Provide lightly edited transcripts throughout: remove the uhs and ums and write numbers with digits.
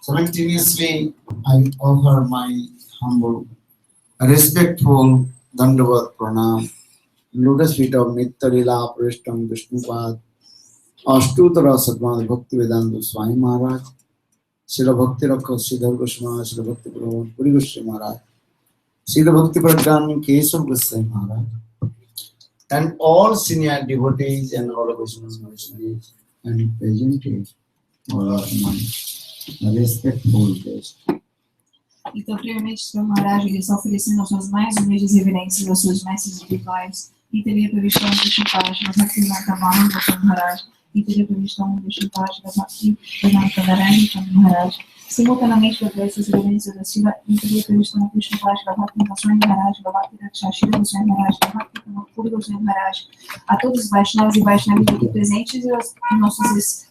Simultaneously, I offer my humble, respectful Dandavat Pranam, lotus feet of Nitya Lila Prishtam Vishnupad, Ashtutara Sadmad Bhakti Vedanta Swami Mahārāja, Srila Bhakti Rakha Siddhar Gosvāmī, Srila Bhakti Prabhu Puri Gosvāmī Mahārāja, Srila Bhakti Prajñāna Keśava Gosvāmī Mahārāja, and all senior devotees and all of us missionaries and present all are my respectful guests. Então, primeiramente, Sr. Mahārāja, ele está oferecendo as suas mais humildes reverências aos seus mestres espirituais, e teria previsto um Vishnupada da Bhakti Mahārāja, Sr. Mahārāja, e teria previsto um Vishnupada da Bhakti Mahārāja, Sr. Mahārāja. Simultaneamente, para essas reverências da Srila, e teria previsto um Vishnupada da Bhakti Mahārāja, da Bhakti Śrīmad, da Bhakti Mahārāja, a todos os Vaishnavas e Vaishnavas aqui presentes e aos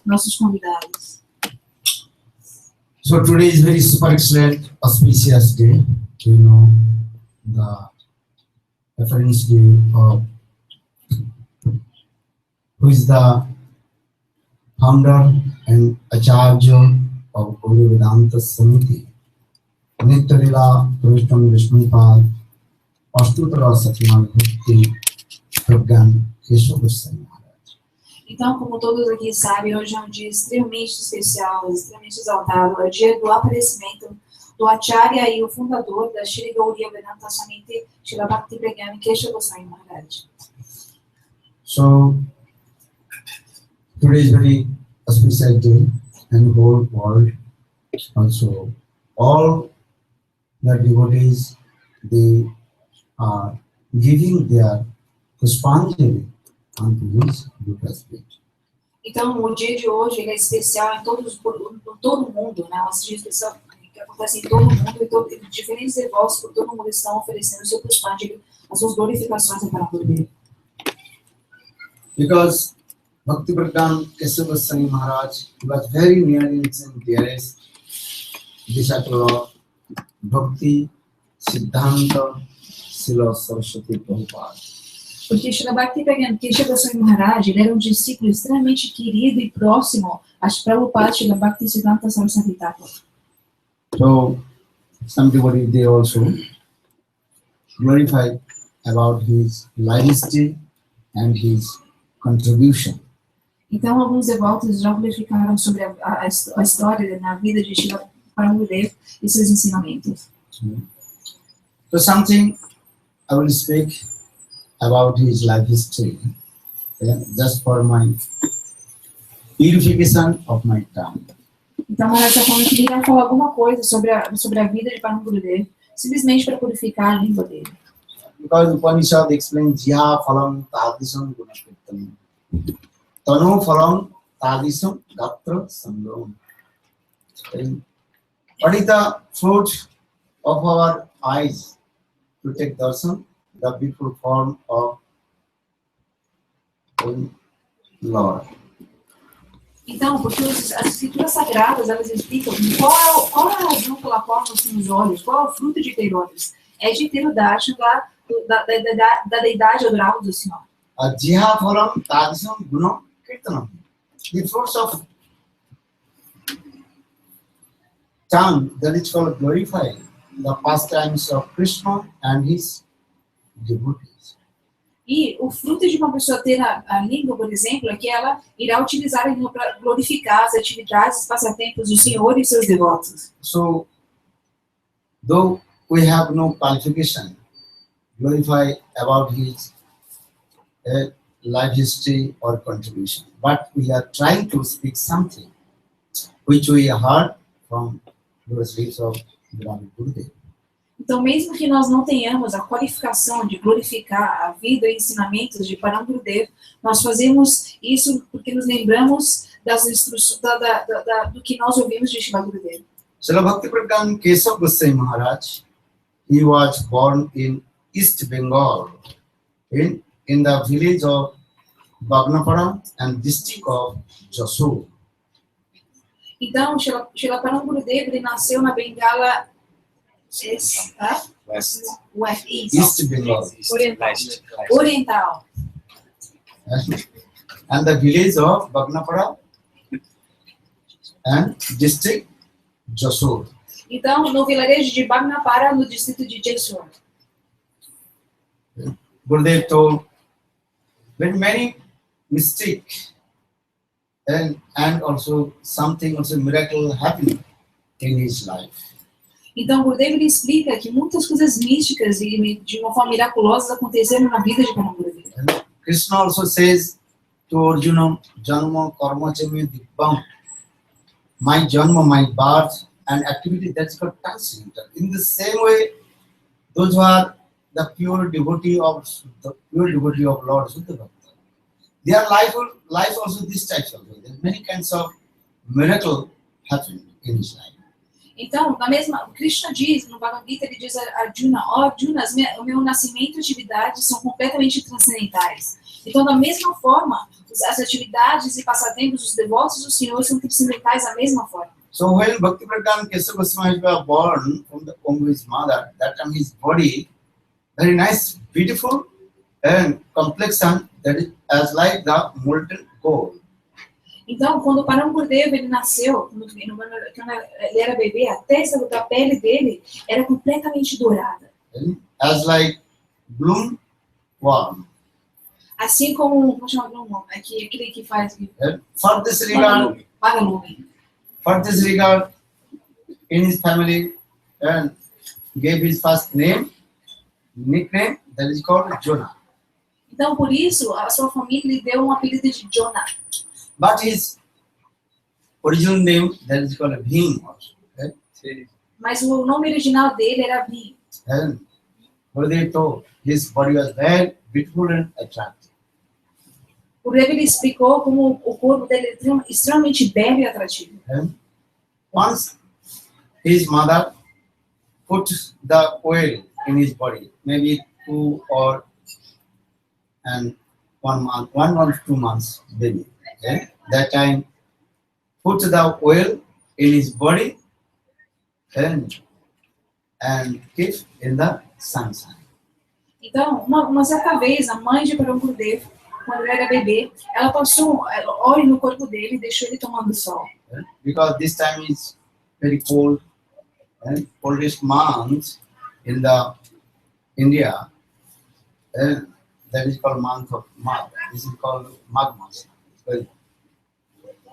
nossos convidados. So today is very super excellent, auspicious day. You know, the reference day of who is the founder and Acharya of Gurudeva Samiti, Nitya Lila Prishtam Vishnupad, Ashtutara Satmad Bhakti Prajñāna Keśava Gosvāmī. Então, como todos aqui sabem, hoje é um dia extremamente especial, extremamente exaltado. É o dia do aparecimento do Acharya e o fundador da Shri Gauriya Vedanta Samiti, Srila Bhakti Prajñāna Keśava Gosvāmī Mahārāja. So, today is very auspicious day, and the whole world also, all the devotees, they are giving their Pushpanjali onto his lotus feet. Então, o dia de hoje ele é especial em todo o mundo, né? Um dia especial que acontece em todo o mundo, e diferentes devotos por todo o mundo estão oferecendo o seu Pushpanjali, as suas glorificações para o Gurudeva. Because Bhakti Prajñāna Keśava Gosvāmī Mahārāja was very near and dearest disciple of Bhakti Siddhanta Srila Saraswati Prabhupada. Porque Srila Bhakti Prajñāna Keśava Gosvāmī Mahārāja, ele era um discípulo extremamente querido e próximo a Prabhupada Srila Bhakti Siddhanta Saraswati Thakur. So, some devotees, they also glorify about his life history and his contribution. Então, alguns devotos já glorificaram sobre a história na vida de Srila Gurudeva e seus ensinamentos. So, something I will speak about his life history, just for my purification of my tongue. Então, Mahārāja queria falar alguma coisa sobre a vida de Parama Gurudeva, simplesmente para purificar a língua dele. Because Upanishad explains Jiha Phalam Tadisam Gunakirtanam, Tanu Phalam Tadisam Gatra Sangam. What is the fruit of our eyes to take darshan? The beautiful form of Lord. Então, porque as escrituras sagradas, elas explicam qual é a razão pela qual nós temos olhos, qual é o fruto de ter olhos. É de ter o darshan da deidade adorável do Senhor. Jiha Phalam Tadisam Gunam Kirtanam. The fruits of tongue, that is called glorify the pastimes of Krishna and his devotees. E o fruto de uma pessoa ter a língua, por exemplo, é que ela irá utilizar a língua para glorificar as atividades, os passatempos do Senhor e seus devotos. So, though we have no qualification, glorify about his life history or contribution, but we are trying to speak something which we heard from the lips of Gurudeva. Então, mesmo que nós não tenhamos a qualificação de glorificar a vida e ensinamentos de Parama Gurudeva, nós fazemos isso porque nos lembramos das instruções do que nós ouvimos de Srila Gurudeva. Srila Bhakti Prajñāna Keśava Gosvāmī Mahārāja, he was born in East Bengal, in the village of Bagnapada and district of Jasur. Então, Srila Parama Gurudeva, ele nasceu na Bengala East Bengal. Oriental. And the village of Bagnapada and district Jasur. Então, no vilarejo de Bagnapara, no distrito de Jaisur. Gurudeva told with many mistakes and also something also miracle happening in his life. Então, Gurudeva ele explica que muitas coisas místicas e de uma forma miraculosa aconteceram na vida de Gurudeva. Krishna also says to Arjuna, Janma karma chame dibbam. My janma, my birth and activity, that's called transcendental. In the same way, those who are the pure devotee of Lord Suddha Bhakta, their life also this type of way. There are many kinds of miracle happen in his life. Então, na mesma, Krishna diz, no Bhagavad Gita, ele diz a Arjuna, Arjuna, o meu nascimento e atividades são completamente transcendentais. Então, da mesma forma, as atividades e passatempos dos devotos do Senhor são transcendentais da mesma forma. So when Bhakti Prajñāna Keśava Gosvāmī was born from the womb of his mother, that time his body, very nice, beautiful and complexion, that is as like the molten gold. Então, quando o Parama Gurudeva ele nasceu, quando ele era bebê, a testa da pele dele era completamente dourada. As like bloom worm. Assim como, como chama o nome? Aquele que faz... For this regard, Vagalume. for this regard, in his family, and gave his first name, nickname, that is called Jonah. Então, por isso, a sua família lhe deu apelido de Jonah. But his original name, that is called Bhim also. Mas o nome original dele era Bhim. And Gurudeva told his body was very beautiful and attractive. O Gurudeva ele explicou como o corpo dele é extremamente belo e atrativo. And once his mother put the oil in his body, maybe 2 or and 1 month, 1 or 2 months baby. Okay? That time, put the oil in his body and keep in the sunshine. Então, uma certa vez, a mãe de Parama Gurudeva, quando ele era bebê, ela passou óleo no corpo dele e deixou ele tomando sol. Okay? Because this time is very cold, and coldest month in the India, and that is called month of Magh. This is called Magh month.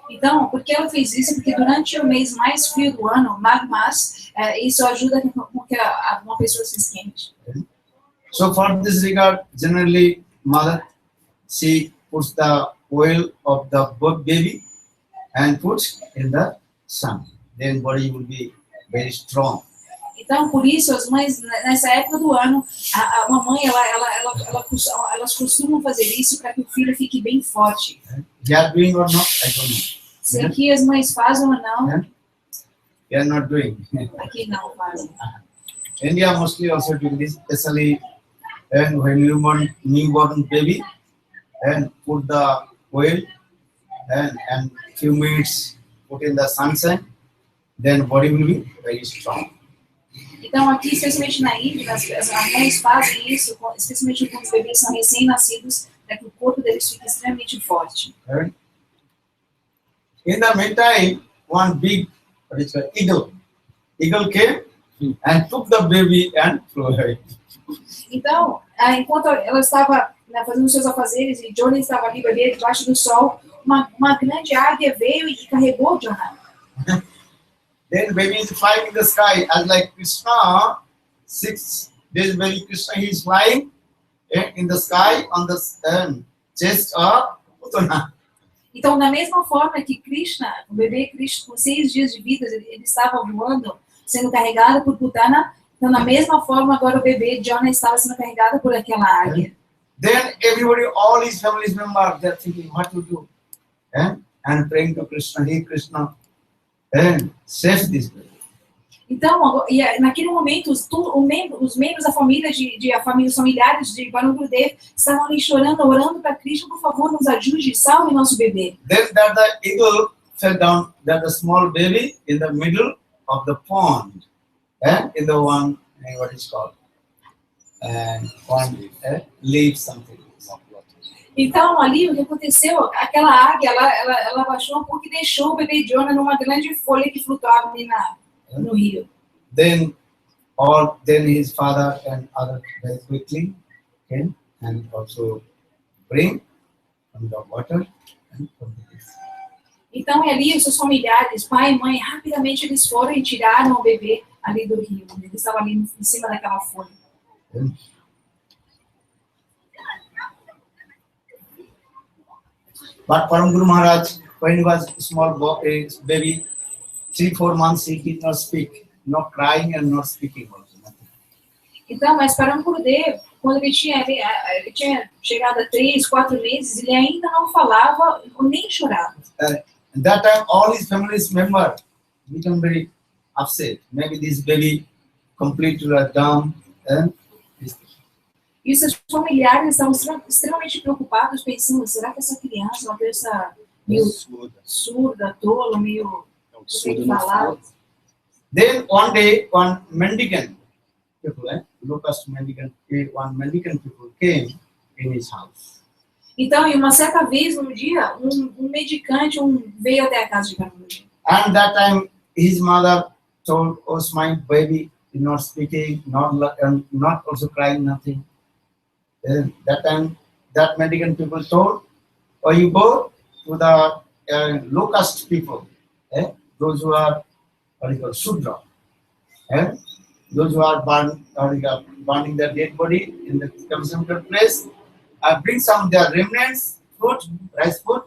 Então, por que ela fez isso? Porque durante o mês mais frio do ano, Magh Mas, isso ajuda com que uma pessoa se esquente. So for this regard, generally, mother, she puts the oil of the baby and puts in the sun. Then body will be very strong. Então, por isso, as mães, nessa época do ano, a mamãe, elas costumam fazer isso para que o filho fique bem forte. They are doing or not, I don't know. Se aqui as mães fazem ou não, They are not doing. aqui não fazem. India mostly also doing this, especially and when newborn baby, and put the oil and few minutes put in the sunshine, then body will be very strong. Então, aqui, especialmente na Índia, as mães fazem isso, especialmente quando os bebês são recém-nascidos, para que o corpo deles fique extremamente forte. Right? In the meantime, one big eagle came and took the baby and flew away. Então, enquanto ela estava fazendo seus afazeres e Jonah estava ali, bebê, debaixo do sol, uma grande águia veio e carregou Jonah. Then baby is flying in the sky, as like Krishna, 6 days baby Krishna, he is flying in the sky on the chest of Putana. Então, da mesma forma que Krishna, o bebê Krishna, com 6 dias de vida, ele estava voando, sendo carregado por Putana, então, da mesma forma, agora o bebê Jonah estava sendo carregado por aquela águia. Then everybody, all his family members, they are thinking, what to do? And praying to Krishna, hey Krishna, and save this baby. Então, naquele momento, os membros da família, os familiares de Parama Gurudeva estavam ali chorando, orando para Krishna, por favor, nos ajude, salve nosso bebê. Then that the eagle fell down, that the small baby in the middle of the pond, in the one, what is called, and one leaf something. Então, ali, o que aconteceu? Aquela águia, ela baixou um pouco e deixou o bebê Jonah numa grande folha que flutuava ali no rio. Then his father and other very quickly came and also bring from the water and from the place. Então, ali, os seus familiares, pai e mãe, rapidamente eles foram e tiraram o bebê ali do rio. Ele estava ali em cima daquela folha. But Param Guru Maharaj, when he was small baby, 3-4 months, he did not speak, not crying and not speaking also. Então, mas para Gurudeva, quando ele tinha chegado a 3, 4 meses, ele ainda não falava nem chorava. At that time, all his family's members become very upset. Maybe this baby completely dumb and E os seus familiares estavam extremamente preocupados, pensando, será que essa criança é uma criança meio surda, tola, meio sem falar? Then one day, one mendicant people, one mendicant people came in his house. Então, em uma certa vez, um dia, um mendicante veio até a casa de Gurudeva. And that time, his mother told us, my baby is not speaking, not also crying, nothing. That time, that mendicant people told, or you go to the low caste people, those who are what you call Shudra, those who are burning their dead body in the consumptive place, bring some their remnants, food, rice food,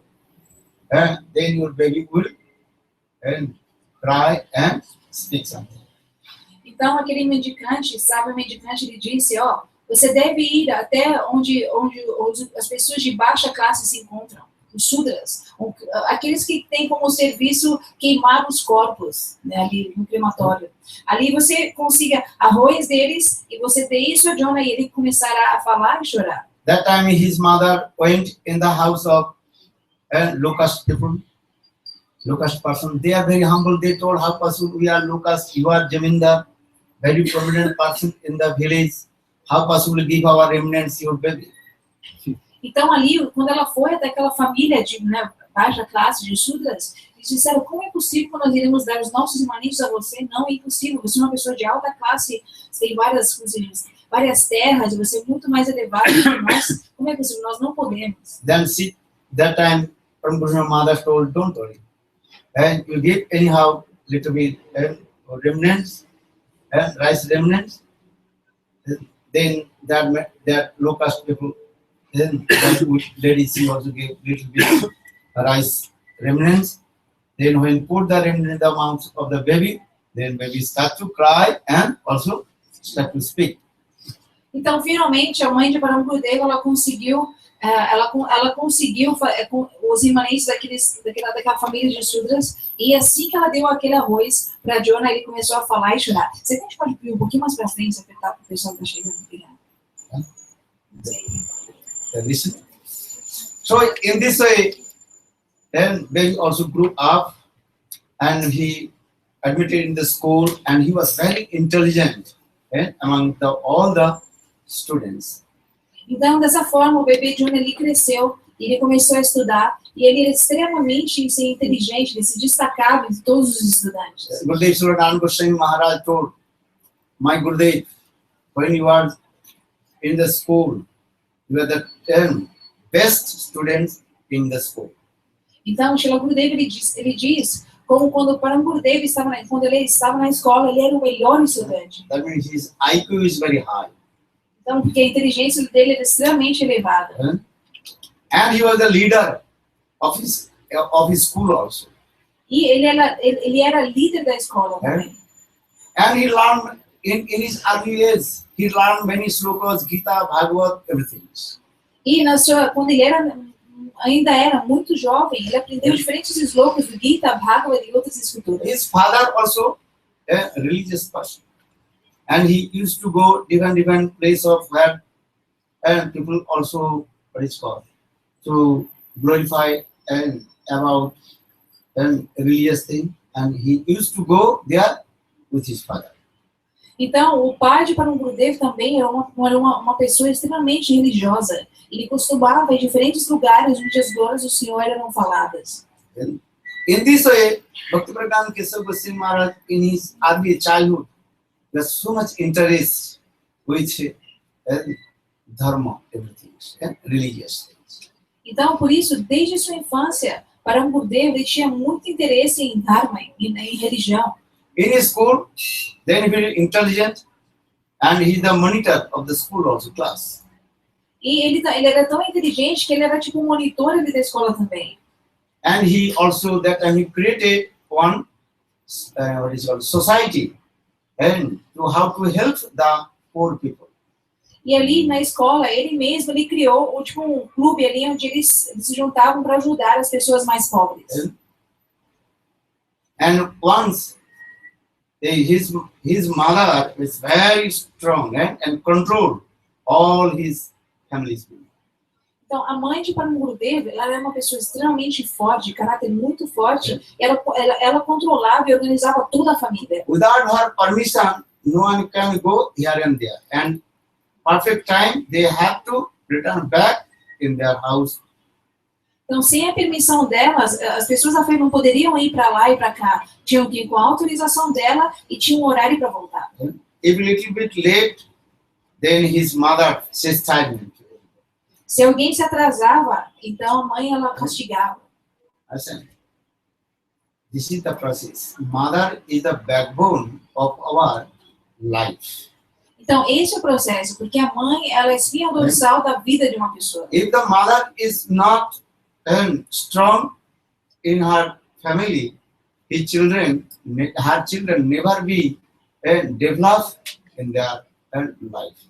then your baby will cry and speak something. Então, aquele mendicante, sábio mendicante, ele disse, ó, você deve ir até onde as pessoas de baixa classe se encontram, os Sudras, aqueles que têm como serviço queimar os corpos, né, ali no crematório. Ali você consiga arroz deles e você dê isso a Jonah e ele começará a falar e chorar. That time his mother went in the house of low caste people, low caste person. They are very humble. They told, how possible we are low caste, you are Jamindar, very prominent person in the village. How possible give our remnants your baby? Então ali, quando ela foi até aquela família de baixa classe, de Sudras, eles disseram, como é possível que nós iremos dar os nossos imanentes a você? Não, é impossível, você é uma pessoa de alta classe, você tem várias terras, você é muito mais elevado do que nós, como é possível? Nós não podemos. Then that time, Prajñāna mother told, don't worry. And you give anyhow little bit remnants, rice remnants. Then that low caste people, then ladies, she also gave little bit rice remnants. Then when put the remnant in the mouth of the baby, then baby start to cry and also start to speak. Então, finalmente, a mãe de Param Gurudeva, ela conseguiu os imanentes daquela família de Sudras, e assim que ela deu aquele arroz para Jonah, ele começou a falar e chorar. Você a gente pode ir um pouquinho mais para frente, apertar para o pessoal que está chegando? Listen. So in this way, then baby also grew up, and he admitted in the school, and he was very intelligent among all the students. Então, dessa forma, o bebê Jonah ele cresceu, ele começou a estudar, e ele era extremamente inteligente, ele se destacava em todos os estudantes. Gurudeva Srila Gosvāmī Mahārāja told, my Gurudeva, when you are in the school, you are the 10 best students in the school. Então, Srila Gurudeva ele diz como quando Param Gurudeva quando ele estava na escola, ele era o melhor estudante. That means his IQ is very high. Então, porque a inteligência dele era extremamente elevada. And he was the leader of his school also. E ele era líder da escola também. And he learned in his early years, he learned many slokas, Gita, Bhagavad, everything. E quando ele ainda era muito jovem, ele aprendeu diferentes slokas do Gita, Bhagavad e outras escrituras. His father also a religious person. And he used to go different place of where people also, what is called, to glorify and about religious thing. And he used to go there with his father. Então, o pai de Param Gurudeva também era uma pessoa extremamente religiosa. Ele costumava em diferentes lugares onde as glórias do Senhor eram faladas. In this way, Bhakti Prajñāna Keśava Gosvāmī Mahārāja, in his early childhood, there's so much interest with dharma, everything, religious things. Então, por isso, desde sua infância, Param Gurudeva ele tinha muito interesse em dharma, em religião. In his school, then very intelligent, and he's the monitor of the school also class. E ele era tão inteligente que ele era tipo um monitor ali da escola também. And he also that time he created one what is called society, and to how to help the poor people. E ali na escola ele criou tipo um clube ali onde eles se juntavam para ajudar as pessoas mais pobres. And once his mother was very strong and controlled all his family's people. Então, a mãe de Param Gurudeva, ela era uma pessoa extremamente forte, de caráter muito forte. Ela controlava e organizava toda a família. Without her permission, no one can go here and there. And perfect time, they have to return back in their house. Então, sem a permissão delas, as pessoas da família não poderiam ir para lá e para cá. Tinham que ir com a autorização dela e tinha um horário para voltar. If a little bit late, then his mother chastised him. Se alguém se atrasava, então a mãe ela castigava. This is the process. Mother is the backbone of our life. Então esse é o processo, porque a mãe ela é espinha dorsal da vida de uma pessoa. If the mother is not strong in her family, her children never be developed in their life.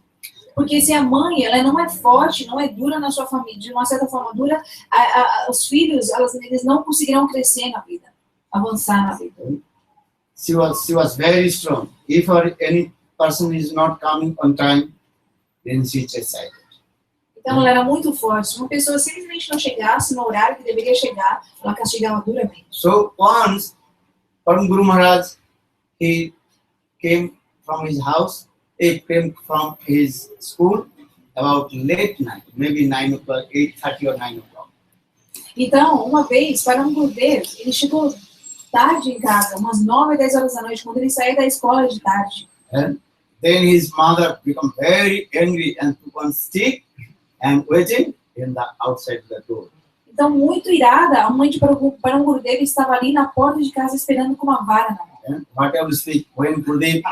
Porque se a mãe ela não é forte, não é dura na sua família, de uma certa forma dura, os filhos eles não conseguirão crescer na vida, avançar na vida. She was very strong. If any person is not coming on time, then she chastised. Então ela era muito forte. Se uma pessoa simplesmente não chegasse no horário que deveria chegar, ela castigava duramente. So once, Param Guru Maharaj, he came from his house. He came from his school about late night, maybe 9 o'clock, 8:30 or 9 o'clock. Então, uma vez, Param Gurudeva, ele chegou tarde em casa, umas 9, 10 horas da noite, quando ele saiu da escola de tarde. And then his mother became very angry and took one stick and waiting in the outside the door. Então, muito irada, a mãe de Param Gurudeva estava ali na porta de casa esperando com uma vara na mão. And whatever stick, when Gurudeva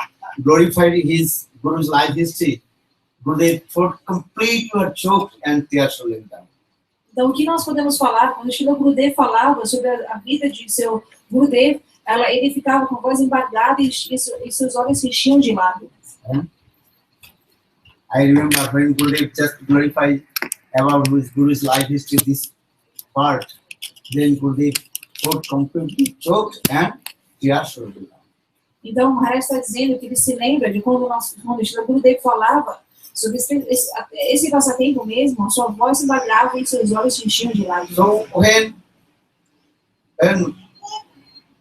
glorified his Guru's life history, Gurudeva felt completely choked and tears rolling down. Então, o que nós podemos falar, quando o Śrīla Gurudeva falava sobre a vida de seu Gurudeva, ele ficava com a voz embargada e seus olhos se enchiam de lágrimas. I remember when Gurudeva just glorified about his Guru's life history, this part, then Gurudeva felt completely choked and tears rolling down. Então, o Mahārāja está dizendo que ele se lembra de quando o Śrīla Gurudeva falava sobre esse passatempo mesmo, a sua voz se embargava e seus olhos se enchiam de lágrimas. So when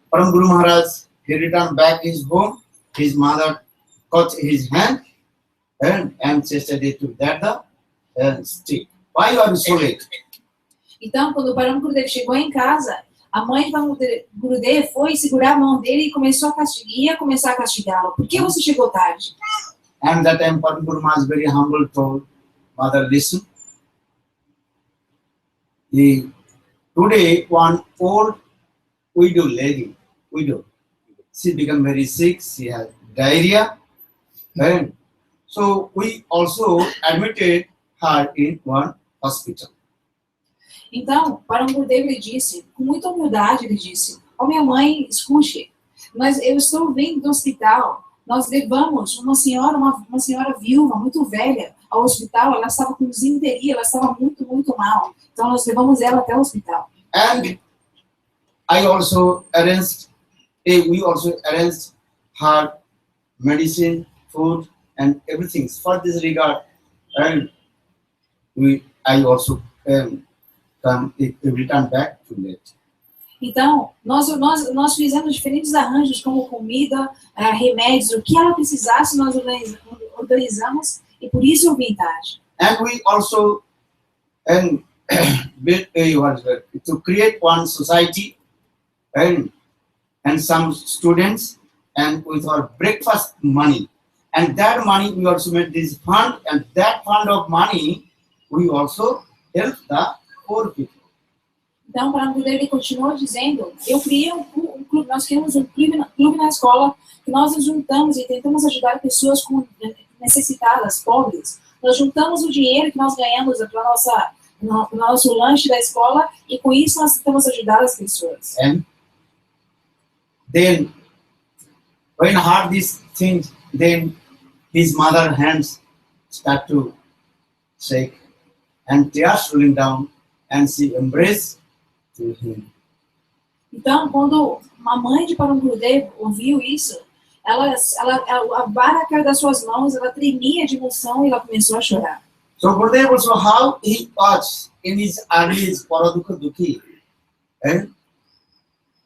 Param Guru Maharaj, he returned back his home, his mother caught his hand and said to that the stick. Why are you so late? Então, quando o Param Gurudeva chegou em casa, a mãe de Param Gurudeva foi segurar a mão dele e começou ia começar a castigá-lo. Por que você chegou tarde? And that time Param Guru Maharaj very humble told mother, listen. Today one old widow, she became very sick, she had diarrhea. And so we also admitted her in one hospital. Então, Param Gurudeva lhe disse, com muita humildade, ele disse, minha mãe, escute, eu estou vindo do hospital, nós levamos uma senhora viúva, muito velha, ao hospital, ela estava com desinteria, ela estava muito, muito mal. Então, nós levamos ela até o hospital. And we also arranged her medicine, food, and everything. For this regard, and I also return back too late. Então, nós fizemos diferentes arranjos, como comida, remédios, o que ela precisasse, nós organizamos, e por isso eu vim tarde. And we also to create one society and some students, and with our breakfast money. And that money we also made this fund, and that fund of money we also help the poor people. Então, para Gurudeva, ele continuou dizendo, eu criei um clube, nós criamos um clube na escola, que nós nos juntamos e tentamos ajudar pessoas necessitadas, pobres. Nós juntamos o dinheiro que nós ganhamos para o nosso lanche da escola, e com isso nós tentamos ajudar as pessoas. And then, when I heard these things, then his mother's hands start to shake, and tears rolling down, and she embraced to him. Então, quando a mãe de Paulo Gurudeva ouviu isso, a vara caiu das suas mãos, ela tremia de emoção e ela começou a chorar. So Gurudeva also, how he was in his early paradukha dukhi, and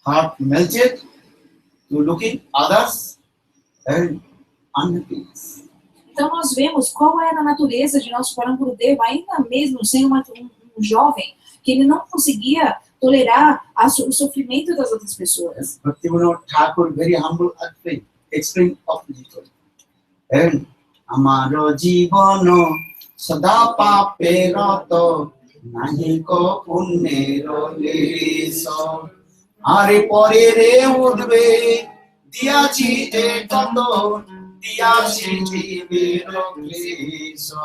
heart melted to looking others and unhappiness. Então nós vemos qual era a natureza de nosso Parama Gurudeva, ainda mesmo sendo um jovem, que ele não conseguia tolerar o sofrimento das outras pessoas. Bhakti Thakur, very humble, explain of the story. And amaro jivano sada pape rato nahi ko punnero leso are pore re udve diyachi te tato diyachi te vero leso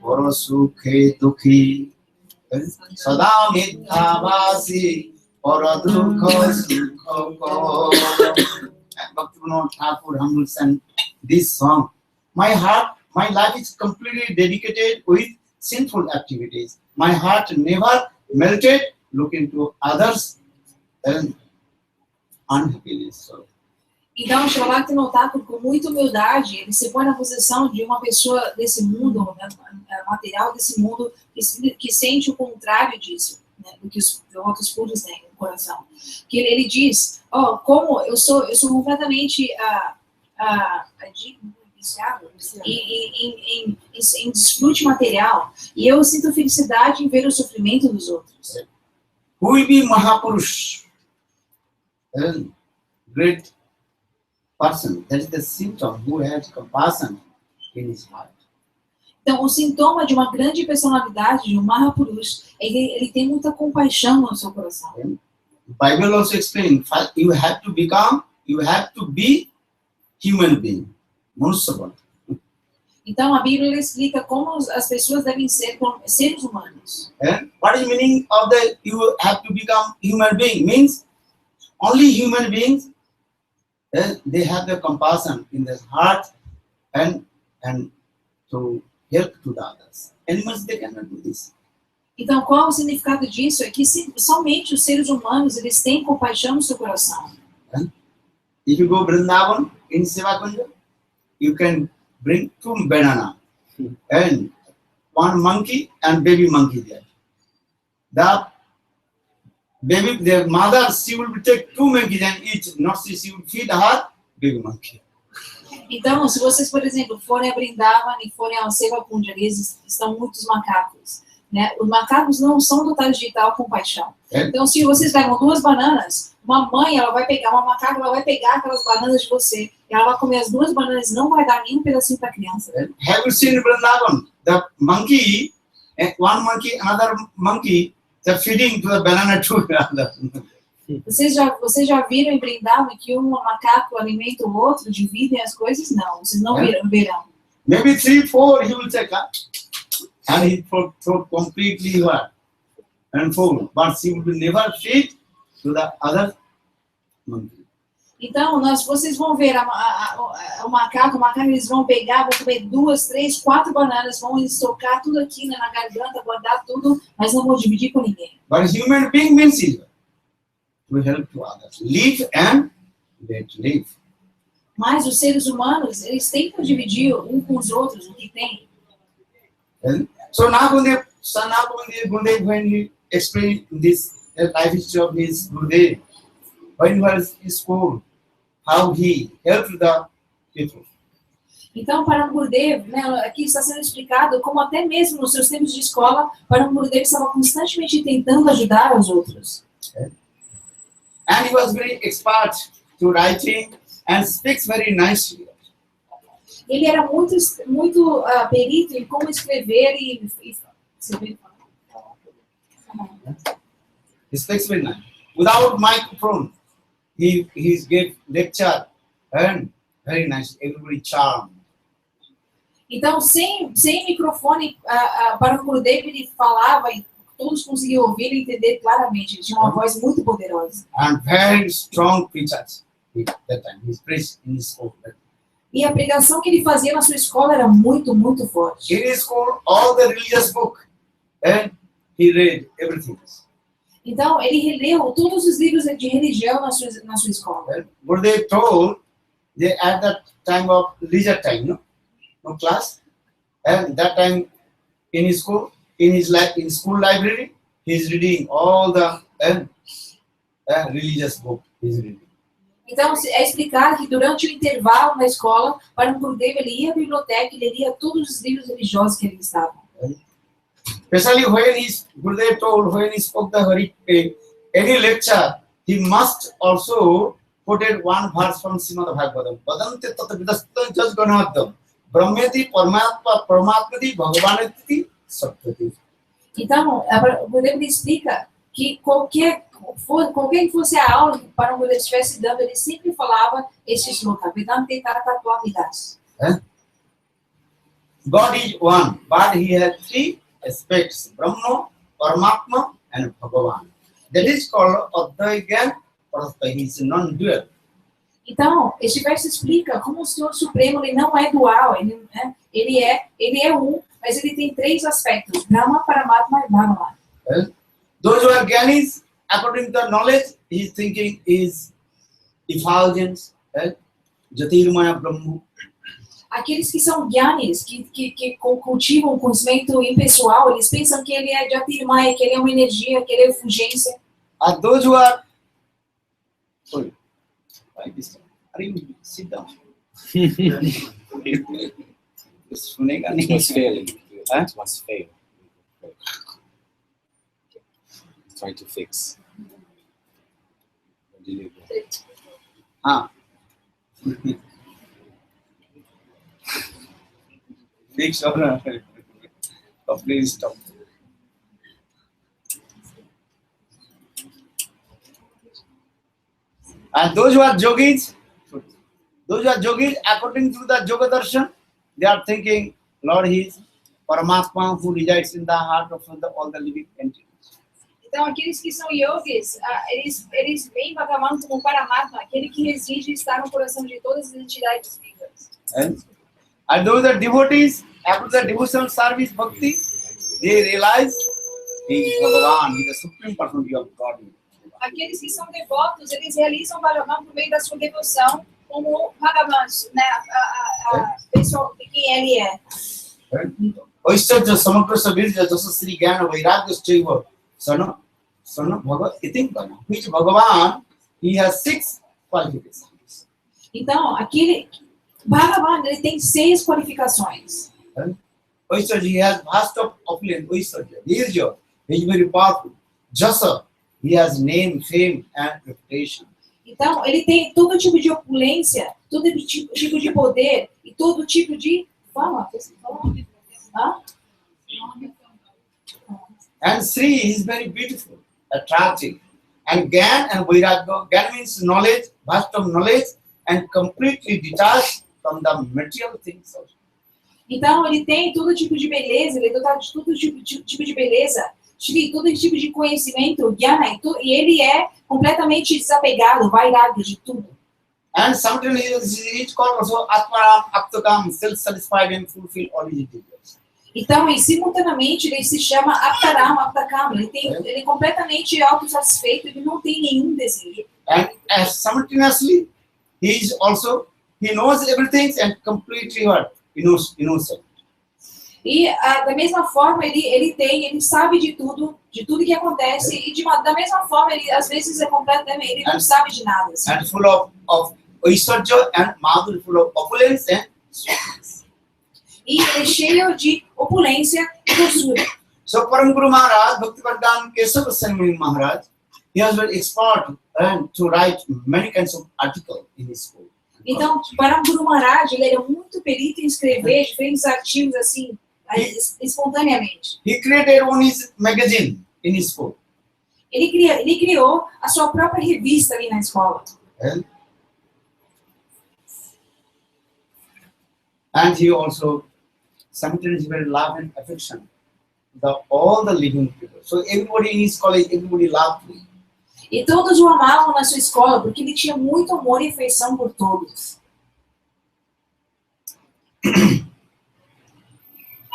poro sukhe dukhi sada mithavasi poro dukha sukha ko. Bhakti Thakur humble sang this song. My life is completely dedicated with sinful activities. My heart never melted looking to others and unhappiness. So, então, Srila Thakur, com muita humildade, ele se põe na posição de uma pessoa desse mundo, material desse mundo, que sente o contrário disso, né, do que os outros puros têm no coração. Que ele diz, como eu sou completamente viciado em desfrute material, e eu sinto felicidade em ver o sofrimento dos outros. Who will be Mahapurush? Great person. That is the symptom who has compassion in his heart. Então, o sintoma de uma grande personalidade, de um Mahapurush, ele tem muita compaixão no seu coração. The Bible also explains, you have to be human being. Então, a Bíblia explica como as pessoas devem ser como seres humanos. And what is the meaning of the you have to become human being? Means only human beings, they have the compassion in their heart and to help to the others. Animals, they cannot do this. Então, qual o significado disso? É que somente os seres humanos, eles têm compaixão no seu coração. If you go Vrindavan in Sevakunja, you can bring 2 bananas and 1 monkey and baby monkey there. The mother, she will take 2 monkeys and each, not she will feed her baby monkey. Então, se vocês, por exemplo, forem a Vrindavan e forem ao Sevakunja, estão muitos macacos, né? Os macacos não são dotados de tal compaixão. Então, se vocês pegam 2 bananas, uma macaca, ela vai pegar aquelas bananas de você, e ela vai comer as 2 bananas e não vai dar nenhum pedacinho para a criança. Have you seen Vrindavan? The monkey, one monkey, another monkey, they're feeding to the banana to another. Vocês já viram em Vrindavan que um macaco alimenta o outro, dividem as coisas? Não, vocês não viram no verão. Maybe 3, 4, he will take up, and he throw completely and full, but he will never feed to the other monkey. Então, vocês vão ver o macaco, eles vão pegar, vão comer 2, 3, 4 bananas, vão estocar tudo aqui na garganta, guardar tudo, mas não vão dividir com ninguém. But human being means to help to others, live and let live. Mas os seres humanos, eles tentam dividir um com os outros o que tem. So now Gurudeva, when he explained this the life history of his Gurudeva. When he was in school, how he helped the people. Então, para um Gurudeva, né, aqui está sendo explicado como até mesmo nos seus tempos de escola, para um Gurudeva estava constantemente tentando ajudar os outros. And he was very expert to writing and speaks very nicely. Ele era muito perito em como escrever e He speaks very nice. Without microphone, he gave lecture and very nice. Everybody charmed. Então, sem microfone, para o Gurudeva, ele falava e todos conseguiam ouvir e entender claramente. Ele tinha uma voz muito poderosa. And very strong preachers that time. He preached in his school. E a pregação que ele fazia na sua escola era muito, muito forte. In his school, all the religious book, and he read everything. Então, ele releu todos os livros de religião na sua escola. Gurudeva told that at that time of leisure time, no class, and that time in his school, in school library, he is reading all the religious book. He is reading. Então, é explicado que durante o intervalo na escola, para um Gurudeva, ele ia à biblioteca e lia todos os livros religiosos que ele estava. Especially when Gurudeva told, when he spoke any lecture, he must also put in one verse from Śrīmad Bhagavatam. Vadante tata vidastha jasganadam. Brahmeti paramatmati bhagavaneti satyati. Então, o Gurudeva explica que qualquer que fosse a aula que para um Gurudeva estivesse dando, ele sempre falava este shloka, Vedante tatatva vidas. God is one, but he has three aspects: Brahma, Paramatma, and Bhagavan. That is called Advaita Parastha. He is non-dual. Então, este verso explica como o Senhor Supremo ele não é dual, ele é um, mas ele tem três aspectos: Brahma, Paramatma e Bhagavan. Those who are Gyanis, according to the knowledge, his thinking is effulgence, Jyotirmaya Brahma. Aqueles que são Gyanis, que cultivam o conhecimento impessoal, eles pensam que ele é Jyotirmaya, que ele é uma energia, que ele é efulgência. And those who are... Sorry. Why this time? Sit down. It was failing. It was fail. Trying to fix. Fix or please stop. And those who are yogis, according to the Yoga Darshan, they are thinking, Lord, He is Paramatma who resides in the heart of all the living entities. Então, aqueles que são yogis, eles veem Bhagavan como Paramatma, aquele que reside e está no coração de todas as entidades vivas. And those are devotees, after the devotional service, Bhakti, they realize He is Bhagavan, He is the supreme personality of God. Aqueles que são devotos, eles realizam Bhagavan por meio da sua devoção, como Bhagavan, né, a pessoa de quem ele é. Oishtarya samakrasa virja jasa sri gyana vairagya chaiva sana bhagavat itim bana. Which Bhagavan, he has 6 qualifications. Então, aquele Bhagavan, ele tem 6 qualificações. Oishtarya, he has vast of opulence. Oishtarya, virja, he is very powerful. Jasa, he has name, fame and reputation. Então, ele tem todo tipo de opulência, todo tipo de poder e todo tipo de fama. And Sri is very beautiful, attractive. And Gyan and Vairagya, Gyan means knowledge, vast of knowledge, and completely detached from the material things. Então, ele tem todo tipo de beleza, ele é dotado de todo tipo de beleza, todo tipo de conhecimento, Gyana, e ele é completamente desapegado, vairagya de tudo. And sometimes he is called also Atmaram, Aptakam, self-satisfied and fulfill all his desires. Então, e simultaneamente, ele se chama Aptaram, Aptakam. Ele é completamente autossatisfeito, ele não tem nenhum desejo. And simultaneously, he knows everything and completely innocent. E da mesma forma ele sabe de tudo que acontece e da mesma forma ele às vezes ele não sabe de nada. Assim. And full of Aishwarya and Madhurya, full of opulence and sweetness. E ele é cheio de opulência e doçura. So Param Guru Mahārāja, Bhakti Keśava Mahārāja, he was very expert to write many kinds of articles in his school. Então, para Guru Mahārāja, ele era muito perito em escrever diferentes artigos assim, espontaneamente. He created one his magazine in his school. Ele criou a sua própria revista ali na escola. And he also sometimes very love and affection all the living people. So everybody in his college, everybody loved him. E todos o amavam na sua escola porque ele tinha muito amor e afeição por todos.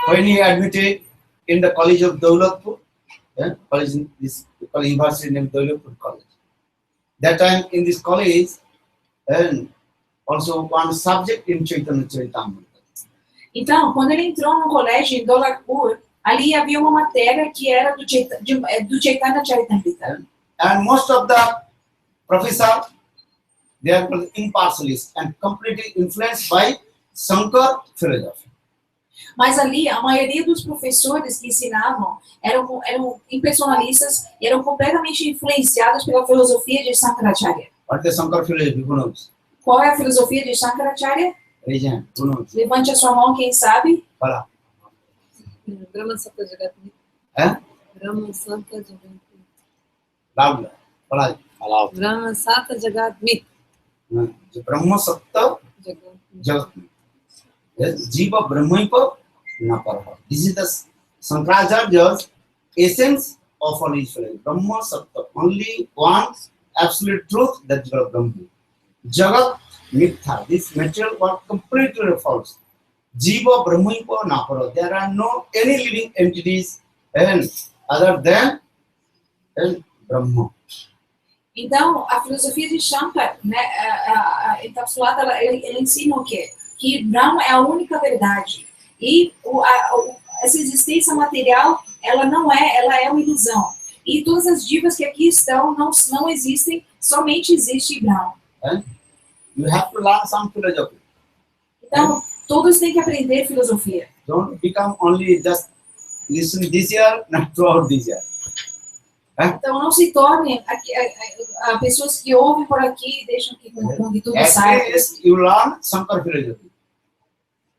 When he admitted in the college of Daulatpur, this university named Daulatpur College. That time in this college, and also one subject in Chaitanya Charitamrita. Então, quando ele entrou no colégio em Daulatpur, ali havia uma matéria que era do Chaitanya Charitamrita. And most of the professors, they are impartialists and completely influenced by Shankar philosophy. Mas ali, a maioria dos professores que ensinavam eram impersonalistas e eram completamente influenciados pela filosofia de Shankaracharya. What is Shankar philosophy? Who knows? Qual é a filosofia de Shankaracharya? Raise your hand. Who knows? Levante a sua mão, quem sabe? Fala. Brahma Sattva Jagat Mit. Brahma Sattva Jagat Mit. Louder. Fala. Allow. Brahma Sattva Jagat Mit. Brahma Sattva Jagat Mit. Yes, Jiva Brahmaipa Naparaha. This is the Shankaracharya's essence of all his philosophy. Brahma Sattva. Only one absolute truth, that is Brahma. Jagat Mithya. This material world completely false. Jiva Brahmaipa Naparaha. There are no any living entities other than Brahma. Então, a filosofia de Shankar, né, encapsulada, ela ensina o quê? Que Brahma é a única verdade. E essa existência material, ela é uma ilusão. E todas as divas que aqui estão não existem, somente existe Brahma. You have to learn some philosophy. Então, todos têm que aprender filosofia. Don't become only just listen this year, not throughout this year. Então, não se tornem pessoas que ouvem por aqui e deixam que tudo saia. At least you learn Shankar philosophy.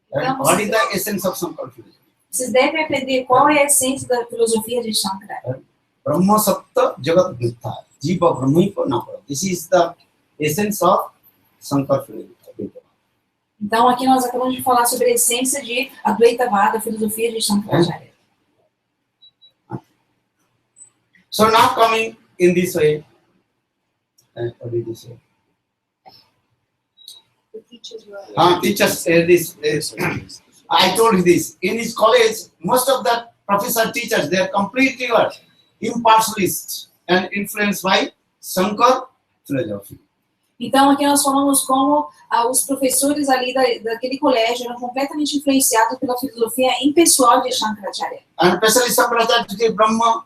Então, What is the essence of Shankar philosophy? Vocês devem aprender qual é a essência da filosofia de Shankara. Brahma Sattva Jagat Mithya. Jiva Brahmaipa Naparaha. This is the essence of Shankar philosophy. Então, aqui nós acabamos de falar sobre a essência de Advaitavada, a filosofia de Shankaracharya. So now coming in this way, what did you say? The teachers were... Teachers this. I told you this. In his college, most of the professor teachers, they are completely impartialists and influenced by Shankar philosophy. Então, aqui nós falamos como os professores ali daquele colégio eram completamente influenciados pela filosofia impessoal de Shankaracharya. And especially Shankaracharya, Brahma,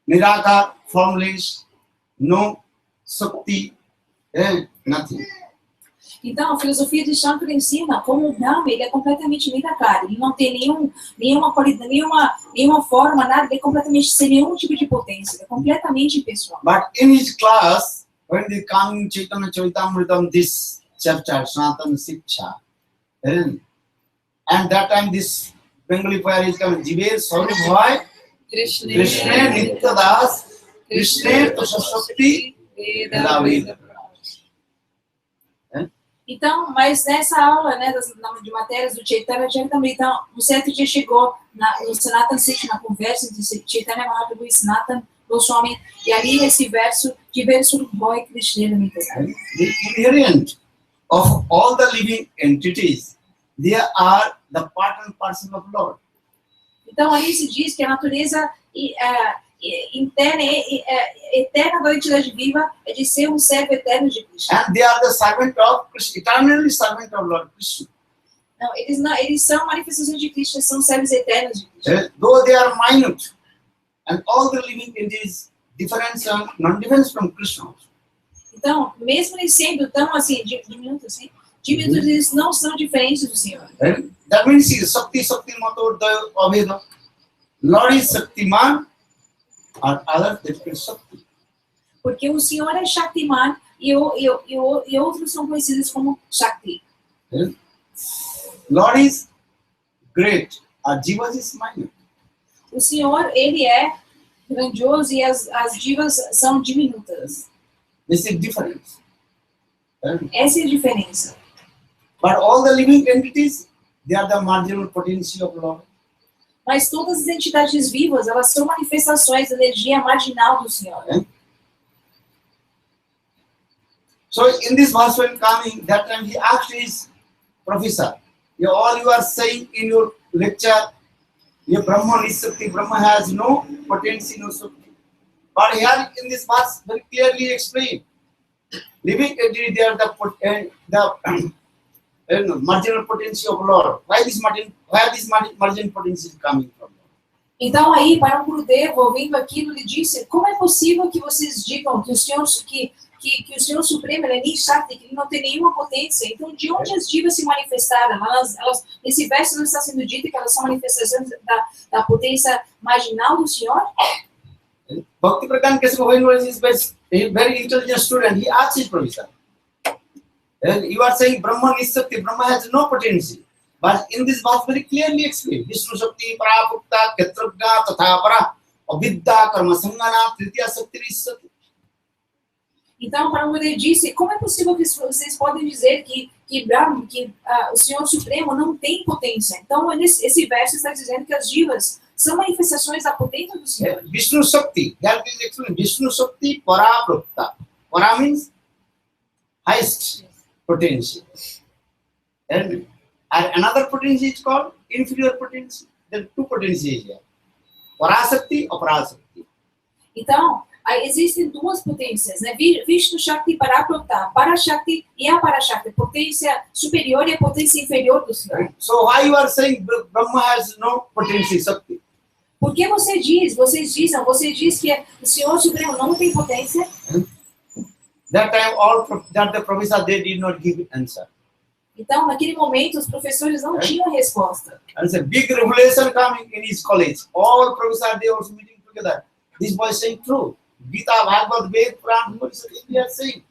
Nirakar, formless, no Shakti, nothing. Então, a filosofia de Shankara ensina como o Brahma, ele é completamente Nirakar, ele não tem nenhuma qualidade, nenhuma forma, nada, ele é completamente sem nenhum tipo de potência, ele é completamente impessoal. But in his class, when they come in Chaitanya Charitamrita, this chapter, Sanatana Shiksha, and that time this Bengali poet is coming, Jive Sauri Bhai, Krishna Nityadas, Krishna Tasashakti, Veda Veda. Então, mas nessa aula, né, de matérias do Chaitanya Charitamrita, um certo dia chegou no Sanatana Shiksha, na conversa entre Chaitanya Mahaprabhu e Sanatana Gosvāmī, e ali esse verso de Verso Bhai Krishna Nityadas. The inherent of all the living entities, they are the part and parcel of Lord. Então, ali se diz que a natureza interna, eterna da entidade viva é de ser um servo eterno de Krishna. And they are the servant of Krishna, eternally servant of Lord Krishna. Não, eles são manifestações de Krishna, são seres eternos de Krishna. Though they are minute, and all the living entities different and non-different from Krishna. Então, mesmo eles sendo tão assim, diminutos, eles não são diferentes do Senhor. That means he is Shakti Mato Aveda. Lord is Shaktiman, and others that is Shakti. Porque o Senhor é Shaktiman e outros são conhecidos como Shakti. Lord is great, and Jivas is minor. O Senhor, ele é grandioso e as divas são diminutas. This is difference. Essa é a diferença. But all the living entities, they are the marginal potential of Lord. Mas todas as entidades vivas, elas são manifestações da energia marginal do Senhor. So in this verse when coming, that time he asked his professor, all you are saying in your lecture, your Brahman is Shakti, Brahma has no potency, no Shakti. But here in this verse very clearly explained, living entity, they are the marginal potential of Lord. Where this marginal potential is coming from? Então aí, para o Gurudeva, ouvindo aquilo, ele disse, como é possível que vocês digam que o Senhor Supremo ele é Nishakti, que ele não tem nenhuma potência? Então, de onde as divas se manifestaram? Nesse verso não está sendo dito que elas são manifestações da potência marginal do Senhor? Bhakti Prajñāna Keśava is a very intelligent student. He asked his professor, you are saying Brahman is Shakti, Brahma has no potency. But in this verse very clearly explained, Vishnu Shakti, Parapukta, Ketragna, Tatha Para, Avidya, Karma Sangana, Tritiya Shakti is Shakti. Então, para o Gurudeva disse, como é possível que vocês podem dizer que o Senhor Supremo não tem potência? Então, esse verso está dizendo que as divas são manifestações da potência do Senhor. Vishnu Shakti, that is explained. Vishnu Shakti, Parapukta. Para means highest potential. And another potential is called inferior potential. There are two potentials here. Parasakti or Parasakti. Então, existem duas potências, né? Vishnu Shakti e Parapukta. Parashakti e a Parashakti. Potência superior e a potência inferior do Senhor. So why you are saying Brahma has no potential Shakti? Por que você diz que o Senhor Supremo não tem potência? That time that the professor they did not give answer. Então, naquele momento, os professores não tinham resposta. And it's a big revelation coming in his college. All professors they also meeting together. This boy is saying true. Gita, Bhagavad, Ved, Puran, they are saying,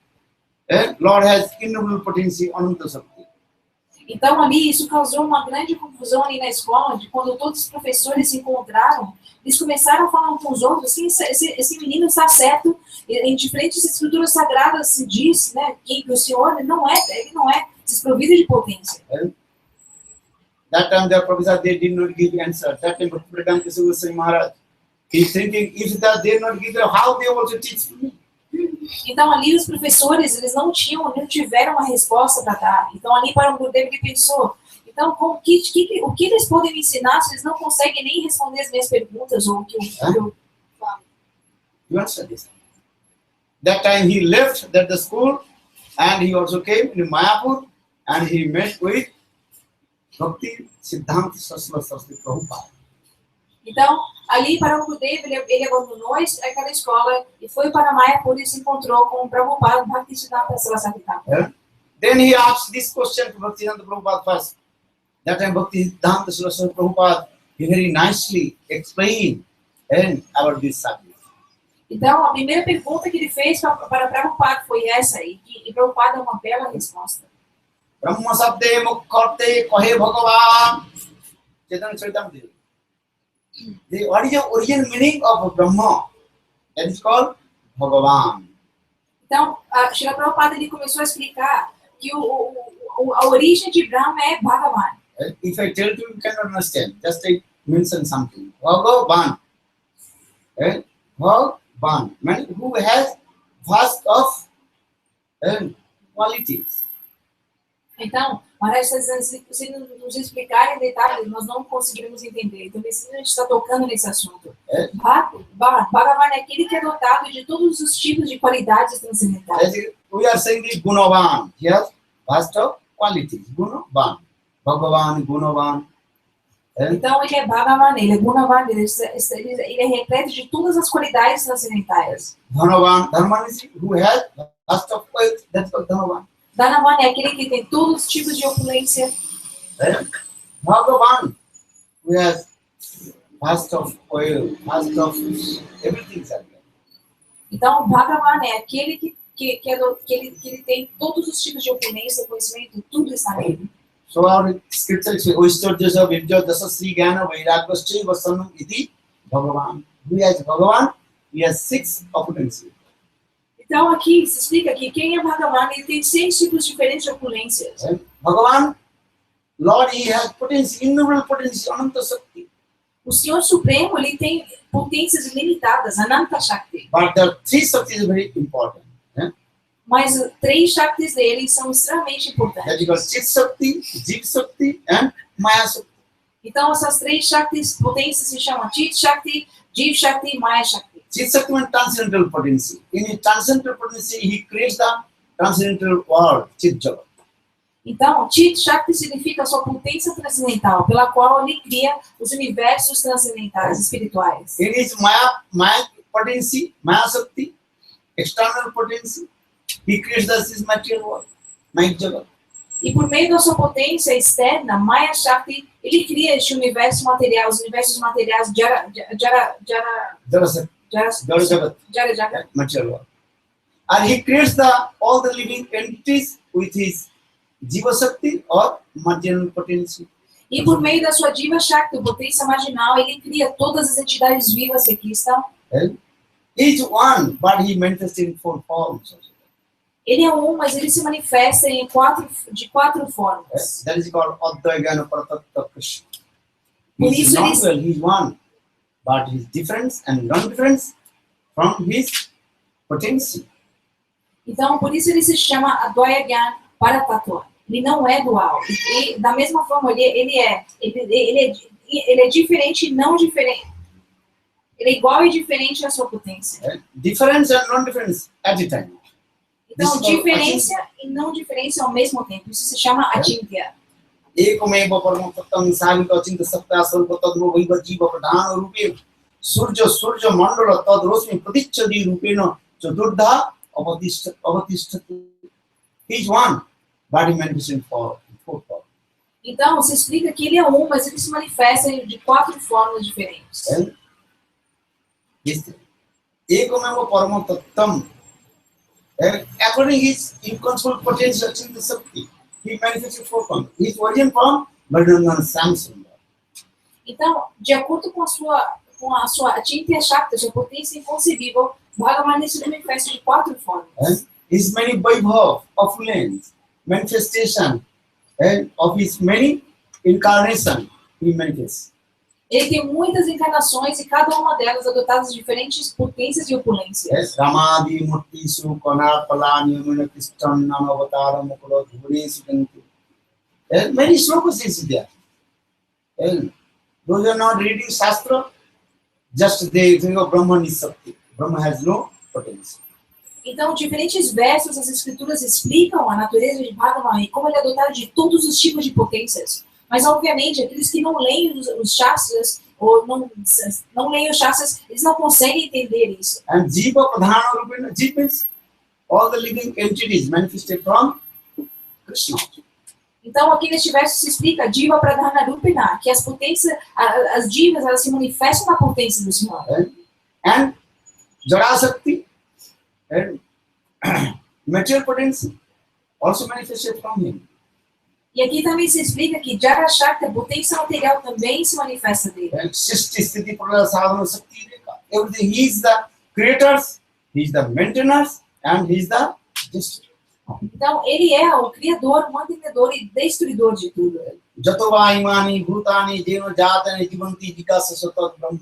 Lord has innumerable potential, Ananta Shakti. Então, ali, isso causou uma grande confusão ali na escola, de quando todos os professores se encontraram, eles começaram a falar uns com os outros, assim, esse menino está certo, em diferentes escrituras sagradas se diz, né, que o Senhor ele não é desprovido de potência. That time the professor they did not give answer. That time Prajñāna Keśava saying Mahārāja, he's thinking if they did not give, how they also teach me? Então ali os professores eles não tiveram uma resposta para dar. Então ali para o Gurudeva ele pensou, então o que eles podem me ensinar se eles não conseguem nem responder as minhas perguntas ou o que eu falo? You understand this? That time he left the school and he also came in Mayapur and he met with Bhakti Siddhanta Saraswati Prabhupada. Então, ali para o Gurudeva, ele abandonou aquela escola e foi para Mayapur e se encontrou com o Prabhupada, Bhakti Siddhanta Saraswati Prabhupada. Then he asked this question to Bhakti Siddhanta Prabhupada first. That time Bhakti Siddhanta Saraswati Prabhupada, he very nicely explained about this subject. Então, a primeira pergunta que ele fez para Prabhupada foi essa aí, e Prabhupada deu uma bela resposta. Brahma Sabde Mukharte Kohe Bhagavan Chaitanya Charitamrita. What is the original meaning of Brahma? That is called Bhagavan. Então, Srila Prabhupada ele começou a explicar que a origem de Brahma é Bhagavan. If I tell you, you cannot understand. Just I mention something. Bhagavan. Bhagavan. Man who has vast of qualities. Então, Mahārāja está dizendo, se nos explicar em detalhes, nós não conseguiremos entender. Então, a gente está tocando nesse assunto. Bhagavan é aquele que é dotado de todos os tipos de qualidades transcendentais. We are saying the Gunavan. He has vast of qualities. Gunavan. Bhagavan, Gunavan. Então ele é Bhagavan, ele é Gunavan, ele é repleto de todas as qualidades transcendentais. Dhanavan, Dharman is who has vast of wealth, that's called Dhanavan. Dhanavan é aquele que tem todos os tipos de opulência. Bhagavan, who has vast of oil, vast of everything. Então Bhagavan é aquele que ele tem todos os tipos de opulência, conhecimento, tudo está nele. So our scripture says, Oishtorjasa Virjodasa Sri Gyana Vairagvascha Vasanam Iti Bhagavan. Who has Bhagavan? He has 6 opulences. Então aqui se explica que quem é Bhagavan, ele tem 6 tipos diferentes de opulências. Bhagavan, Lord, he has potency, innumerable potency, Ananta Shakti. O Senhor Supremo, ele tem potências ilimitadas, Ananta Shakti. But the 3 Shaktis are very important. Mas 3 Shaktis dele são extremamente importantes. That is called Chit Shakti, Jiv Shakti and Maya Shakti. Então essas 3 Shaktis, potências se chamam Chit Shakti, Jiv Shakti e Maya Shakti. Chit Shakti means transcendental potency. In his transcendental potency, he creates the transcendental world, Chit Jagat. Então, Chit Shakti significa a sua potência transcendental, pela qual ele cria os universos transcendentais, espirituais. In his Maya potency, Maya Shakti, external potency, he creates this material world, Maya Jagat. E por meio da sua potência externa, Maya Shakti, ele cria este universo material, os universos materiais, Jara Jagat. Material world. And he creates all the living entities with his Jiva Shakti or marginal potency. E por meio da sua Jiva Shakti, potência marginal, ele cria todas as entidades vivas que aqui estão. Each one, but he manifests in 4 forms. Ele é um, mas ele se manifesta de 4 formas. That is called Advaita Paratattva Krishna. Por He is isso not well, he is one, but his difference and non-difference from his potency. Então, por isso ele se chama Advaita Paratattva. Ele não é dual. E da mesma forma, ele é diferente e não diferente. Ele é igual e diferente à sua potência. Difference and non-difference at a time. Então, diferença e não diferença ao mesmo tempo. Isso se chama Achintya. Ekameva Paramattam Savika Achinta Sapta Sarva Tadro Vaiva Jiva Pradhana Rupe Surja Mandala Tad Rosmi Pratichadi Rupena Chadurdha Avatishtati. He is one, but he manifests in 4 forms. Então, se explica que ele é um, mas ele se manifesta de 4 formas diferentes. Ekameva Paramattam. According to his inconceivable potential Achinta Sakti, he manifests in 4 forms. His origin form, Bhadrangan Samsung. Então, de acordo com a sua Achintya Shakti, sua potência inconcebível, Bhagavan se manifesta de 4 formas. His many vaibhav, opulence, manifestation, of his many incarnations, he manifests. Ele tem muitas encarnações e cada uma delas adotadas diferentes potências e opulências. Ramadi Murti Sukana Palani Muna Kristan Nanavatara Mukula Dhuri Sudanti. Many slokas is there. Those are not reading Shastra, just they think of Brahman is Sakti. Brahma has no potential. Então, diferentes versos das escrituras explicam a natureza de Bhagavan e como ele é dotado de todos os tipos de potências. Mas, obviamente, aqueles que não leem os Shastras, ou não leem os Shastras, eles não conseguem entender isso. And Jiva Pradhana Rupena, Jiva means all the living entities manifested from Krishna. Então, aqui neste verso se explica Jiva Pradhana Rupena, que as potências, as divas, elas se manifestam na potência do Senhor. And Jara Shakti, material potency, also manifested from him. E aqui também se explica que Jara Shakti, a potência material, também se manifesta dele. Everything, he is the creator, he is the maintainer, and he is the destroyer. Então, ele é o criador, mantenedor e destruidor de tudo. Jatova imani bhutani jena jatani jivanti jikasa satat brahma.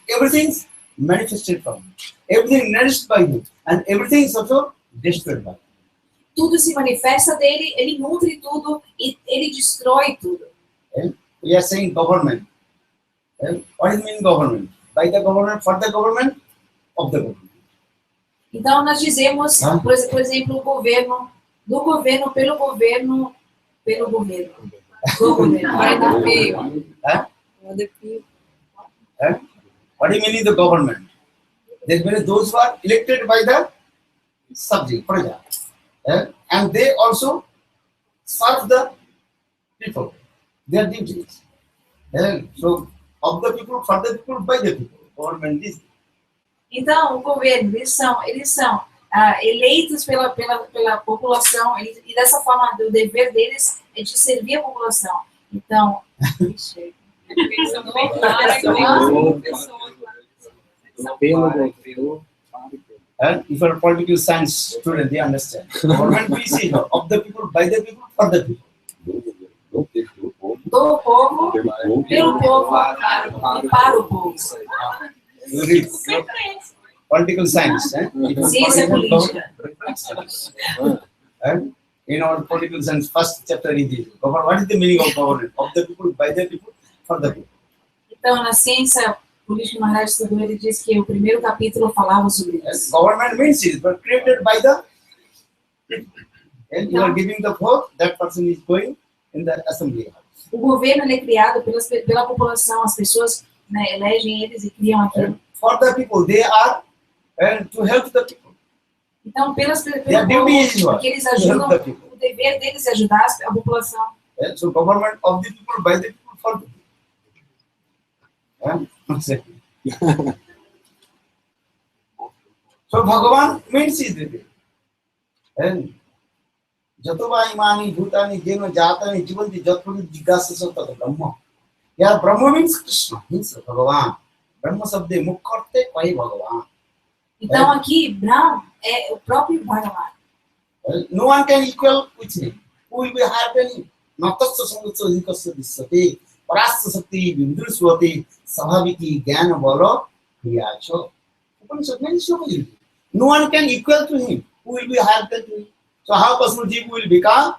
Everything is manifested from him. Everything nourished by him, and everything is also destroyed by him. Tudo se manifesta dele, ele nutre tudo e ele destrói tudo. We are saying government. What does it mean government? By the government, for the government, of the government. Então nós dizemos, por exemplo, o governo, do governo, pelo governo, pelo governo. Do governo. Guarda feio. Huh? Guarda feio. Huh? What do you mean in the government? There are those who are elected by the subject, praja. And they also serve the people, their duties. So, of the people, for the people, by the people. Government is. Então, o governo, eles são eleitos pela população, e dessa forma, o dever deles é de servir a população. Então, If you're a political science student, they understand. Government is of the people, by the people, for the people. do povo, pelo povo e para o povo. You read political science. Ciência política. In our political science, first chapter is this. What is the meaning of government? Of the people, by the people, for the people. Então, na ciência política, Mahārāja estudou, ele diz que o primeiro capítulo falava sobre isso. Government means it, but created by the people. And you are giving the vote, that person is going in the assembly. O governo ele é criado pela população, as pessoas, né, elegem eles e criam aquilo. For the people, they are to help the people. Então, pelo povo, porque eles ajudam, o dever deles é ajudar a população. So government of the people, by the people, for the people. So Bhagavan means it. Jatova imani bhutani jena jatani jivanti jatpuri jigyasa sattva Brahma. Yeah, Brahma means Krishna, means Bhagavan. Brahma sabde mukharte pai Bhagavan. Então aqui, Brahma é o próprio Bhagavan. No one can equal with him. Who will be higher than him? Natasya samutsa hikasya dissate. Parasya sakti vindrusvati sahaviti jnana bala kriyacho. Upanishad many shlokas. No one can equal to him. Who will be higher than him? So how possible Jiva will become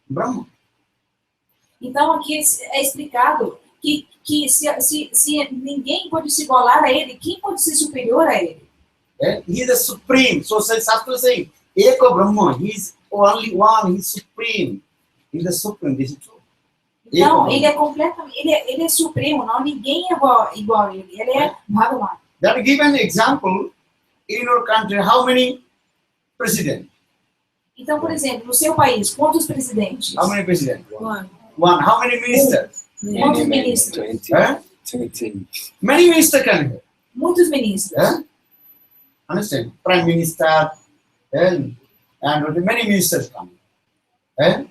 Brahma? Então aqui é explicado que se ninguém pode se igualar a ele, quem pode ser superior a ele? He is the supreme. So Shastra saying, Eka Brahma, he is only one, he is supreme. He is the supreme, this is true. Então, ele é completamente, ele é supremo, não ninguém é igual a ele. Ele é Bhagavan. That give an example in our country, how many presidents? Então, por exemplo, no seu país, quantos presidentes? How many presidents? One. One. How many ministers? Quantos ministros? 20. Many ministers can have. Muitos ministros. Understand? Prime Minister, and many ministers come.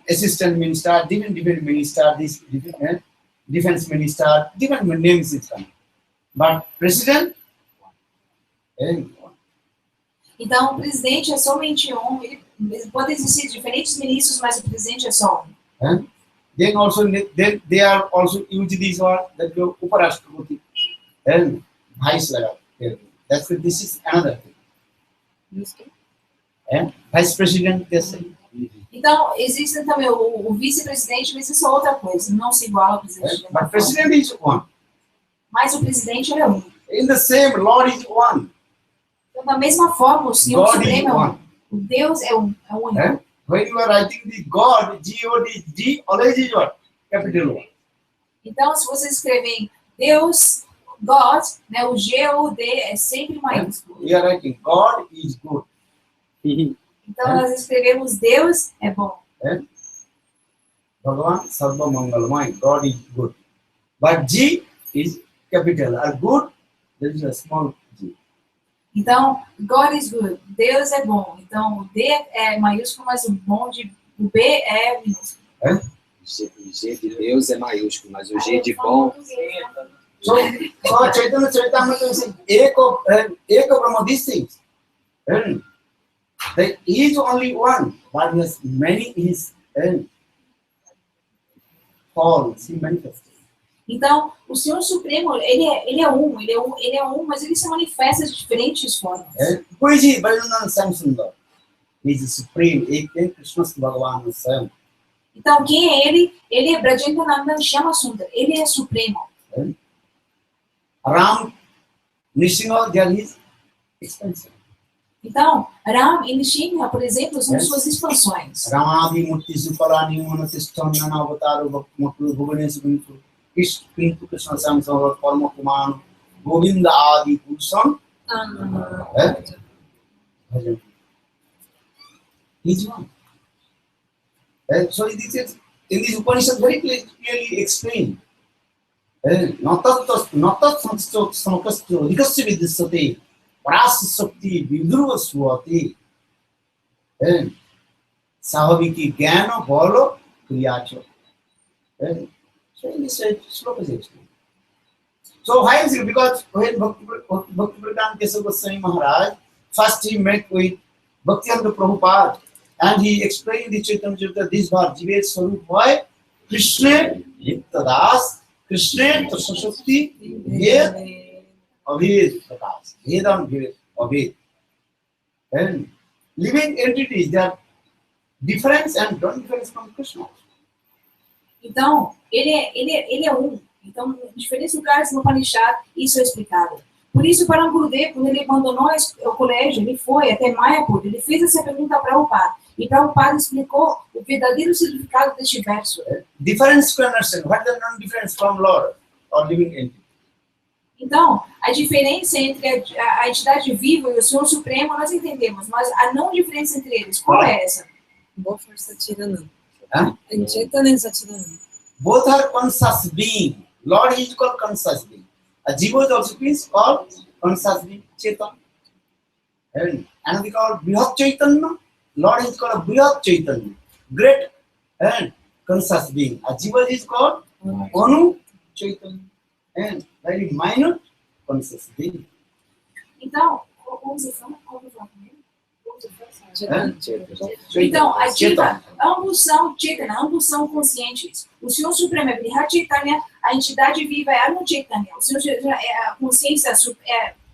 Assistant Minister, different minister, this different defense minister, different names is coming. But President, Então, o presidente é somente um. Pode existir diferentes ministros, mas o presidente é só um. Then also they are also use this word that you Uparashtrapati and Vice level. That's this is another thing. Vice President, they say. Então, existe também o vice-presidente, mas isso é outra coisa. Não se iguala ao presidente. But President is one. Mas o presidente é um. In the same, Lord is one. Então, da mesma forma, o Senhor God Supremo is é um. one. O Deus é um. É único. When you are writing the God, G-O-D, G always is what? Capital one. Então, se vocês escrevem Deus, God, né, o G-O-D é sempre maiúsculo. We are writing God is good. Então, nós escrevemos Deus é bom. Bhagavan Sarva Mangalamai, God is good. But G is capital. A good, there is a small G. Então, God is good. Deus é bom. Então, o D é maiúsculo, mas o B é minúsculo. O G de Deus é maiúsculo, mas o G de bom... So Chaitanya Charitamrita is Eka Brahma, these things. There is only one, but he has many is forms, he manifests. Então, o Senhor Supremo, ele é um, mas ele se manifesta de diferentes formas. Who is he? Brajñāna Samsundar. He is the supreme, Eka Krishna Bhagavan Sam. Então, quem é ele? Ele é Prajñāna Shama Sundar. Ele é supremo. Ram, Nishino, there is expensive. Então, Ram e Nrsimha, por exemplo, são suas expansões. Ramadi Murti Suparani Manatistana Avataru Bhakti Bhuvanesu Bintu Pintu Krishna Samsava Parma Kumanu Govinda Adi Purusam. Each one. So this is in this Upanishad very clearly explained. Natat Samakastu Rikasya Vidyasate Prasa Sakti Vidruva Swati Sahaviki Gyana Bolo Kriyacho. So in this sloka is explained. So why is it? Because when Bhakti Prajñāna Keśava Gosvāmī Mahārāja, first he met with Bhaktivinoda Prabhupada and he explained the Chaitanya Charitamrita this var Jivet Swarup. Why? Krishna Nityadas Krishna Tasasakti Ved Aved Prakash. Vedam Ved Aved. And living entities, they are different and don't different from Krishna. Então, ele é Então, em diferentes lugares no Upanishad, isso é explicado. Por isso, para o Gurudeva, quando ele abandonou o colégio, ele foi até Mayapur, ele fez essa pergunta para o Prabhupada. E Prabhupada explicou o verdadeiro significado deste verso. Difference to understand. What is the non-difference from Lord or living entity? Então, a diferença entre a entidade viva e o Senhor Supremo nós entendemos, mas a não diferença entre eles, qual é essa? Both are Satchidananda. Huh? And Chaitanya and Satchidananda. Both are conscious being. Lord is called conscious being. A Jiva is also called conscious being, Chaitanya. And another called Brihat Chaitanya. Lord is called Brihat Chaitanya. Great and conscious being. A Jiva is called Anu Chaitanya. And very minor conscious being. Então, como você fala? Chaitanya. Então, a Jiva, ambos são Chaitanya, ambos são conscientes. O Senhor Supremo é Brihat Chaitanya, a entidade viva é Anu Chaitanya. O Senhor, a consciência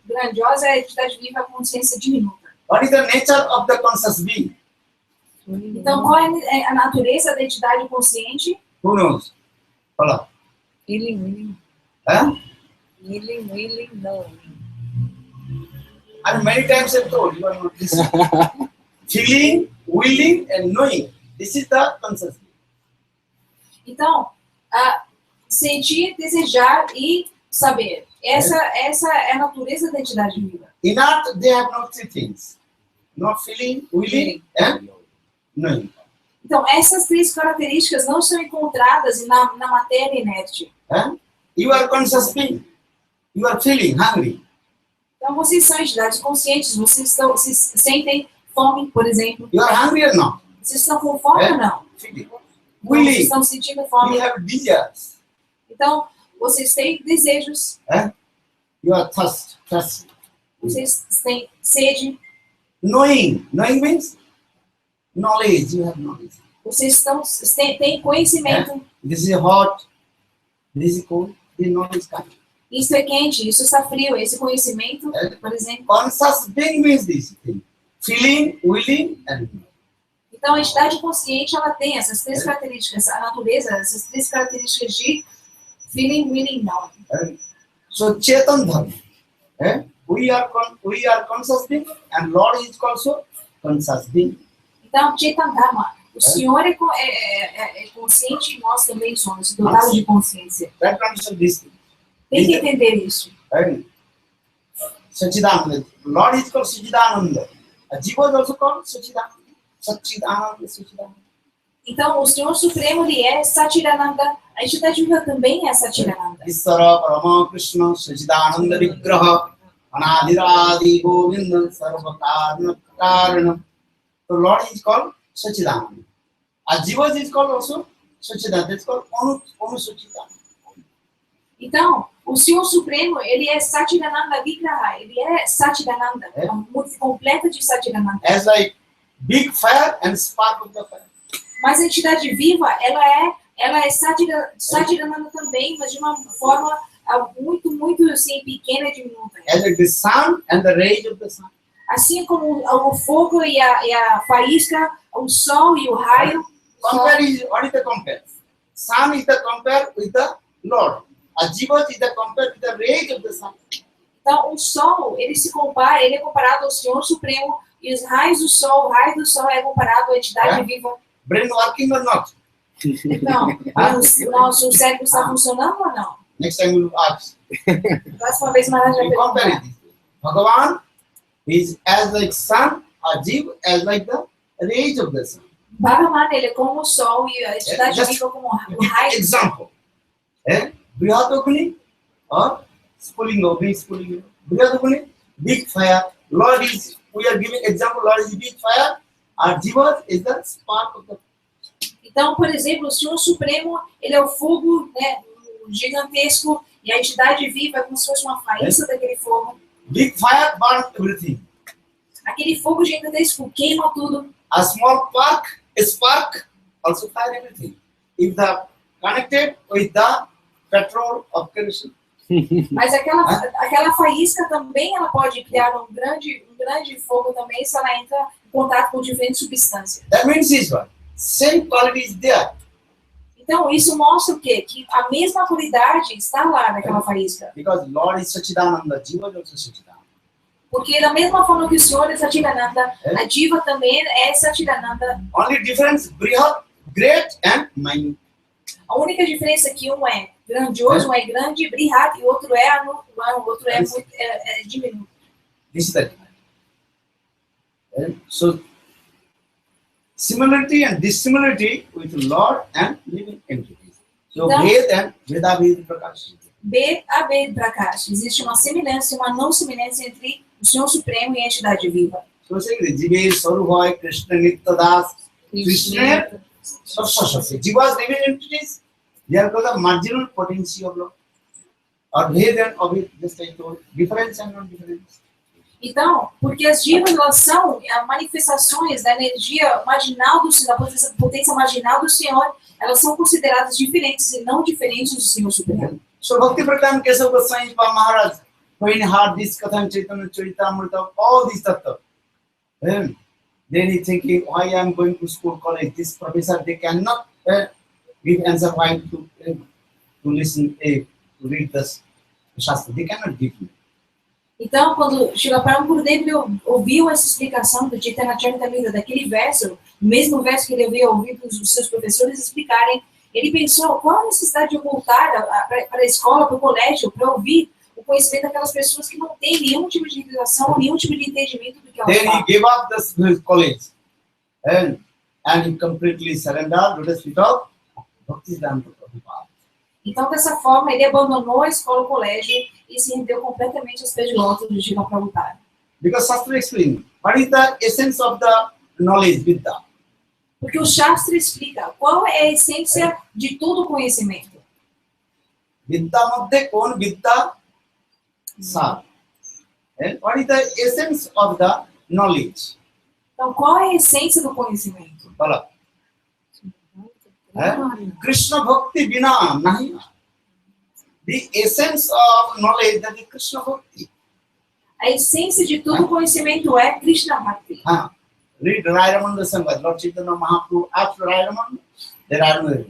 grandiosa é a entidade viva, a consciência diminuta. What is the nature of the conscious being? Então, qual é a natureza da entidade consciente? Who knows? Follow. Willing. Huh? Willing, no. And many times I've told you are not listening. Feeling, willing, and knowing. This is the conscious being. Então, sentir, desejar e saber. Essa é a natureza da entidade viva. In art, they have not three things. Not feeling, willing, and knowing. Então, essas três características não são encontradas na matéria inerte. You are conscious being. You are feeling hungry. Então, vocês são entidades conscientes, vocês sentem fome, por exemplo. You are hungry or not? Vocês estão com fome ou não? Feeling. Então, Willing. vocês estão sentindo fome. You have desires. Então, vocês têm desejos. You are thirsty. Vocês têm sede. Knowing. Knowing means knowledge. You have knowledge. Vocês têm conhecimento. This is hot. This is cold. This knowledge comes. Isso é quente, isso está frio. Esse conhecimento, por exemplo. Conscious being means this thing. Feeling, willing, and knowing. Então, a entidade consciente, ela tem essas três características, a natureza, essas três características de feeling, willing, knowing. So, Chetan Dharma. We are conscious being, and Lord is also conscious being. Então, Chaitanya Dharma, o Senhor é consciente e nós também somos dotados de consciência. Tem que entender isso. Satchidananda. Lord is called Satchidananda. A Jiva is also called Satchidananda. Satchidananda. Então, o Senhor Supremo, ele é Satchidananda. A entidade viva também é Satchidananda. Isvara Parama Krishna Satchidananda Vigraha Anadiradi Govinda Sarva Karna. So Lord is called Satchidananda. A Jiva is called also Satchidananda. It's called Anu Satchidananda. Então, o Senhor Supremo, ele é Satchidananda Vigraha. Ele é Satchidananda. É uma música completa de Satchidananda. As like big fire and spark of the fire. Mas a entidade viva, ela é Satchidananda também, mas de uma forma muito assim, pequena e diminuta. As like the sun and the rays of the sun. Assim como o fogo e a faísca, o sol e o raio. What is the compare? Sun is the compare with the Lord. A Jiva is the compare with the rays of the sun. Então, o sol, ele se compara, ele é comparado ao Senhor Supremo, e os raios do sol, o raio do sol é comparado à entidade viva. Brain working or not? Então, o nosso cérebro está funcionando ou não? Next time we will ask. Próxima vez, Mahārāja vai We compare perguntar. it. Bhagavan is as like sun, or Jiva as like the rays of the sun. Bhagavan, ele é como o sol e a entidade Just viva como o raio. Example. Brihadogni or Spulinga. Brihadogni, big fire. Lord is, we are giving example, Lord is big fire. Our Jiva is the spark of the. Então, por exemplo, o Senhor Supremo, ele é o fogo, né, gigantesco, e a entidade viva é como se fosse uma faísca daquele fogo. Big fire burns everything. Aquele fogo gigantesco queima tudo. A small spark also fire everything. If the connected with the petrol of kerosene. Mas aquela faísca também ela pode criar um grande fogo também se ela entra em contato com diferentes substâncias. That means is what? Same quality is there. Então isso mostra o quê? Que a mesma qualidade está lá naquela faísca. Because Lord is Sachidananda, Jiva is also Sachidananda. Porque da mesma forma que o Senhor é Satchidananda, a Jiva também é Satchidananda. Only difference, Brihad, great and minute. A única diferença é que um é grandioso, um é grande, Brihad, e o outro é anuman, o outro é diminuto. This is the difference. So, similarity and dissimilarity with Lord and living entities. So, Então, Ved and Vedabhed Prakash. Ved Prakash. Existe uma semelhança e uma não semelhança entre o Senhor Supremo e a entidade viva. So, saying Jive, Sarubhai, Krishna, Nityadas, Krishna, Jiva's living entities, they are called the marginal potency of Lord. Or Ved and Abhed, just I told, difference and non-difference. Então, porque as divas elas são manifestações da energia marginal do Senhor, da potência marginal do Senhor, elas são consideradas diferentes e não diferentes do Senhor Supremo. So Bhakti Prajñāna Keśava Gosvāmī Mahārāja, when he heard this Kathan Chaitanya Charitamrita, all these tattva, then he thinking, why I am going to school, college, this professor, they cannot give answer why to listen, to read this Shastra, they cannot give me. Então, quando Srila Gurudeva ouviu essa explicação do Chaitanya Charitamrita, daquele verso, o mesmo verso que ele havia ouvido os seus professores explicarem, ele pensou, qual a necessidade de eu voltar para a escola, para o colégio, para ouvir o conhecimento daquelas pessoas que não têm nenhum tipo de realização, nenhum tipo de entendimento do que elas falam. Then he gave up the college and he completely surrendered to the feet of Bhaktisiddhanta Prabhupada. Então, dessa forma, ele abandonou a escola, o colégio e se rendeu completamente aos pés de lótus do Śrīla Prabhupada. Because Shastra explains, what is the essence of the knowledge, Vidya? Porque o Shastra explica qual é a essência de todo o conhecimento. Vidya madhye kon Vidya sa. What is the essence of the knowledge? Então, qual é a essência do conhecimento? Fala. Krishna Bhakti Bina Nahi. The essence of knowledge that is Krishna Bhakti. A essência de todo o conhecimento é Krishna Bhakti. Read Rairamanda Sangha, Lord Chaitanya Mahaprabhu, after Rairamanda, there are no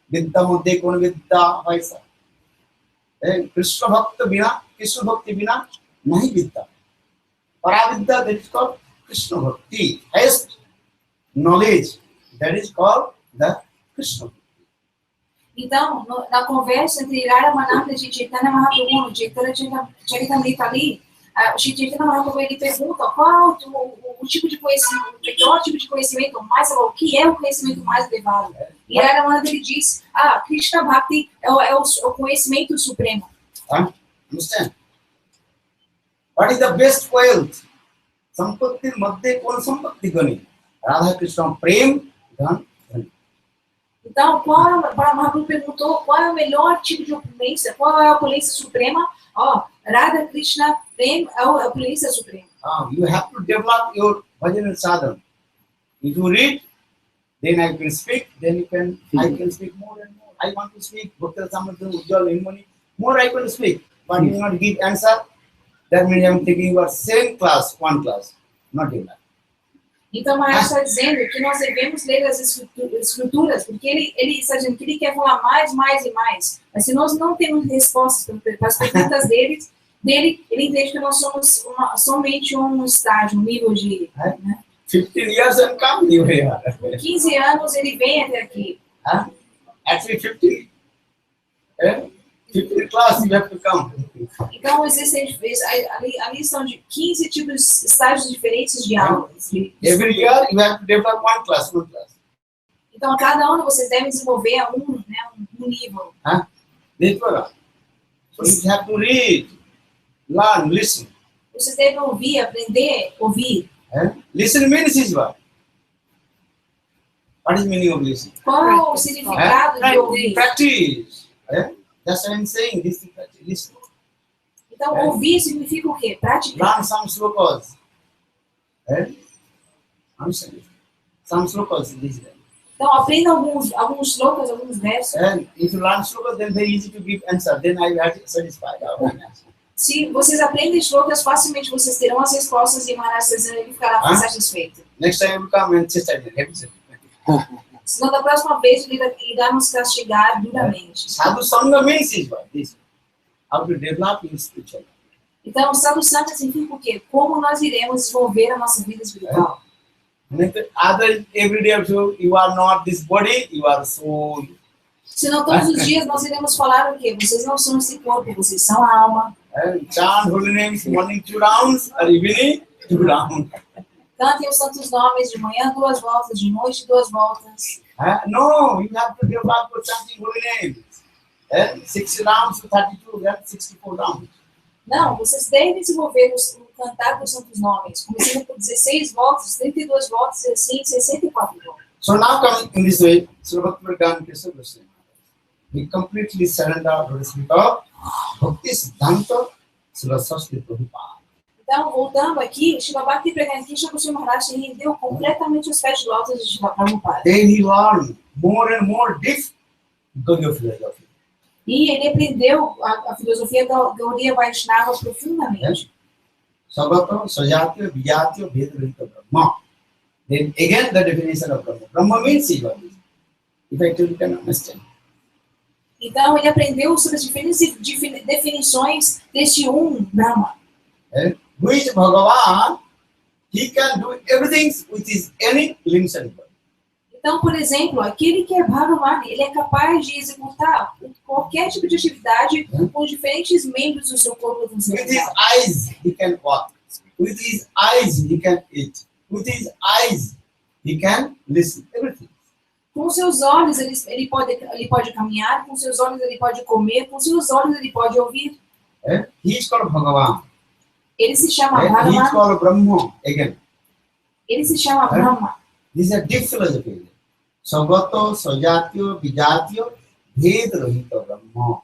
Vidya Madhye Kon Vidya Vaisa. Krishna Bhakti Bina Nahi Vidya. Paravidya, that is called Krishna Bhakti. Highest knowledge, that is called the Krishna. Então, na conversa entre Rairamanda e Chaitanya Mahaprabhu, no Chaitanya Charitamrita ali, o Chaitanya Mahaprabhu ele pergunta qual o tipo de conhecimento, o melhor tipo de conhecimento, o que é o conhecimento mais elevado. E Rairamanda ele diz, Krishna Bhakti é o conhecimento supremo. Understand? What is the best wealth? Sampatti Madhye Kon Sampatti Gani. Radha Krishna Prem Dhan. Então, Mahaprabhu perguntou qual é o melhor tipo de opulência, qual é a opulência suprema? Radha Krishna Prem é a opulência suprema. You have to develop your bhajan sadhana. If you read, then I can speak, then I can speak more and more. I want to speak, Bhakti Samadhi, Ujjal, Inmani, more I can speak, but you will not give answer. That means I am taking your same class, one class, not in that. Então, Mahārāja está dizendo que nós devemos ler as escrituras, porque ele está dizendo que ele quer falar mais e mais. Mas se nós não temos respostas para as perguntas deles, dele, ele entende que nós somos somente um estágio, um nível de... Né? 15 years and come you here. Com 15 anos ele vem até aqui. Actually 50. 50 class you have to come. Então existem ali são de 15 tipos, estágios diferentes de aulas. Every year you have to develop one class. Então a cada ano vocês devem desenvolver um nível. So you have to read, learn, listen. Vocês devem ouvir, aprender, ouvir. Listen means is what? What is meaning of listen? Qual o significado de ouvir? Practice. That's what I'm saying. This is practice. Listen. Então ouvir significa o quê? Praticar. Learn some slokas. Some slokas this way. Então aprenda alguns slokas, alguns versos. And if you learn slokas, then very easy to give answer. Then I will be satisfied. Se vocês aprendem slokas, facilmente vocês terão as respostas e Mahārāja ele ficará satisfeito. Next time you come and chastise me. Senão da próxima vez ele irá nos castigar duramente. Sadhu Sangha means is what? This. How to develop your spiritual life. Então, Sadhu Sangha significa o quê? Como nós iremos desenvolver a nossa vida espiritual. Other every day also, you are not this body, you are soul. Senão todos os dias nós iremos falar o quê? Vocês não são esse corpo, vocês são a alma. Chant holy names, morning 2 rounds, or evening 2 rounds. Cantem os santos nomes de manhã 2 voltas, de noite 2 voltas. No, you have to develop for chanting holy names. 60 rounds to 32, that's 64 rounds. Não, vocês devem desenvolver o cantar dos santos nomes, começando por 16 voltas, 32 voltas e assim 64 voltas. So now coming in this way, Srila Bhakti Keśava says, we completely surrender to the spirit of Bhakti Siddhanta Srila Saraswati Prabhupada. Então, voltando aqui, Śrīla Bhakti Keśava Mahārāja rendeu completamente os pés de lótus de Śrīla Prabhupada. Then he learned more and more deep Gaudiya philosophy. E ele aprendeu a filosofia da Gaudiya Vaishnava profundamente. Sabata, Sajatya, Vijatya, Bhedarita Brahma. Then again the definition of Brahma. Brahma means Shiva. Effectively you can understand. Então ele aprendeu sobre as diferentes definições deste Brahma. Who is Bhagavan, he can do everything with his any limbs and body. Então, por exemplo, aquele que é Bhagavan, ele é capaz de executar qualquer tipo de atividade com diferentes membros do seu corpo. With his eyes, he can walk. With his eyes, he can eat. With his eyes, he can listen. Everything. Com seus olhos, ele pode caminhar. Com seus olhos, ele pode comer. Com seus olhos, ele pode ouvir. He is called Bhagavan. Ele se chama He is Bhagavan. called Brahma again. Ele se chama Brahma. This is a deep philosophy. Sagato, Sajatyo, Vijatyo, Bhedarita Brahma.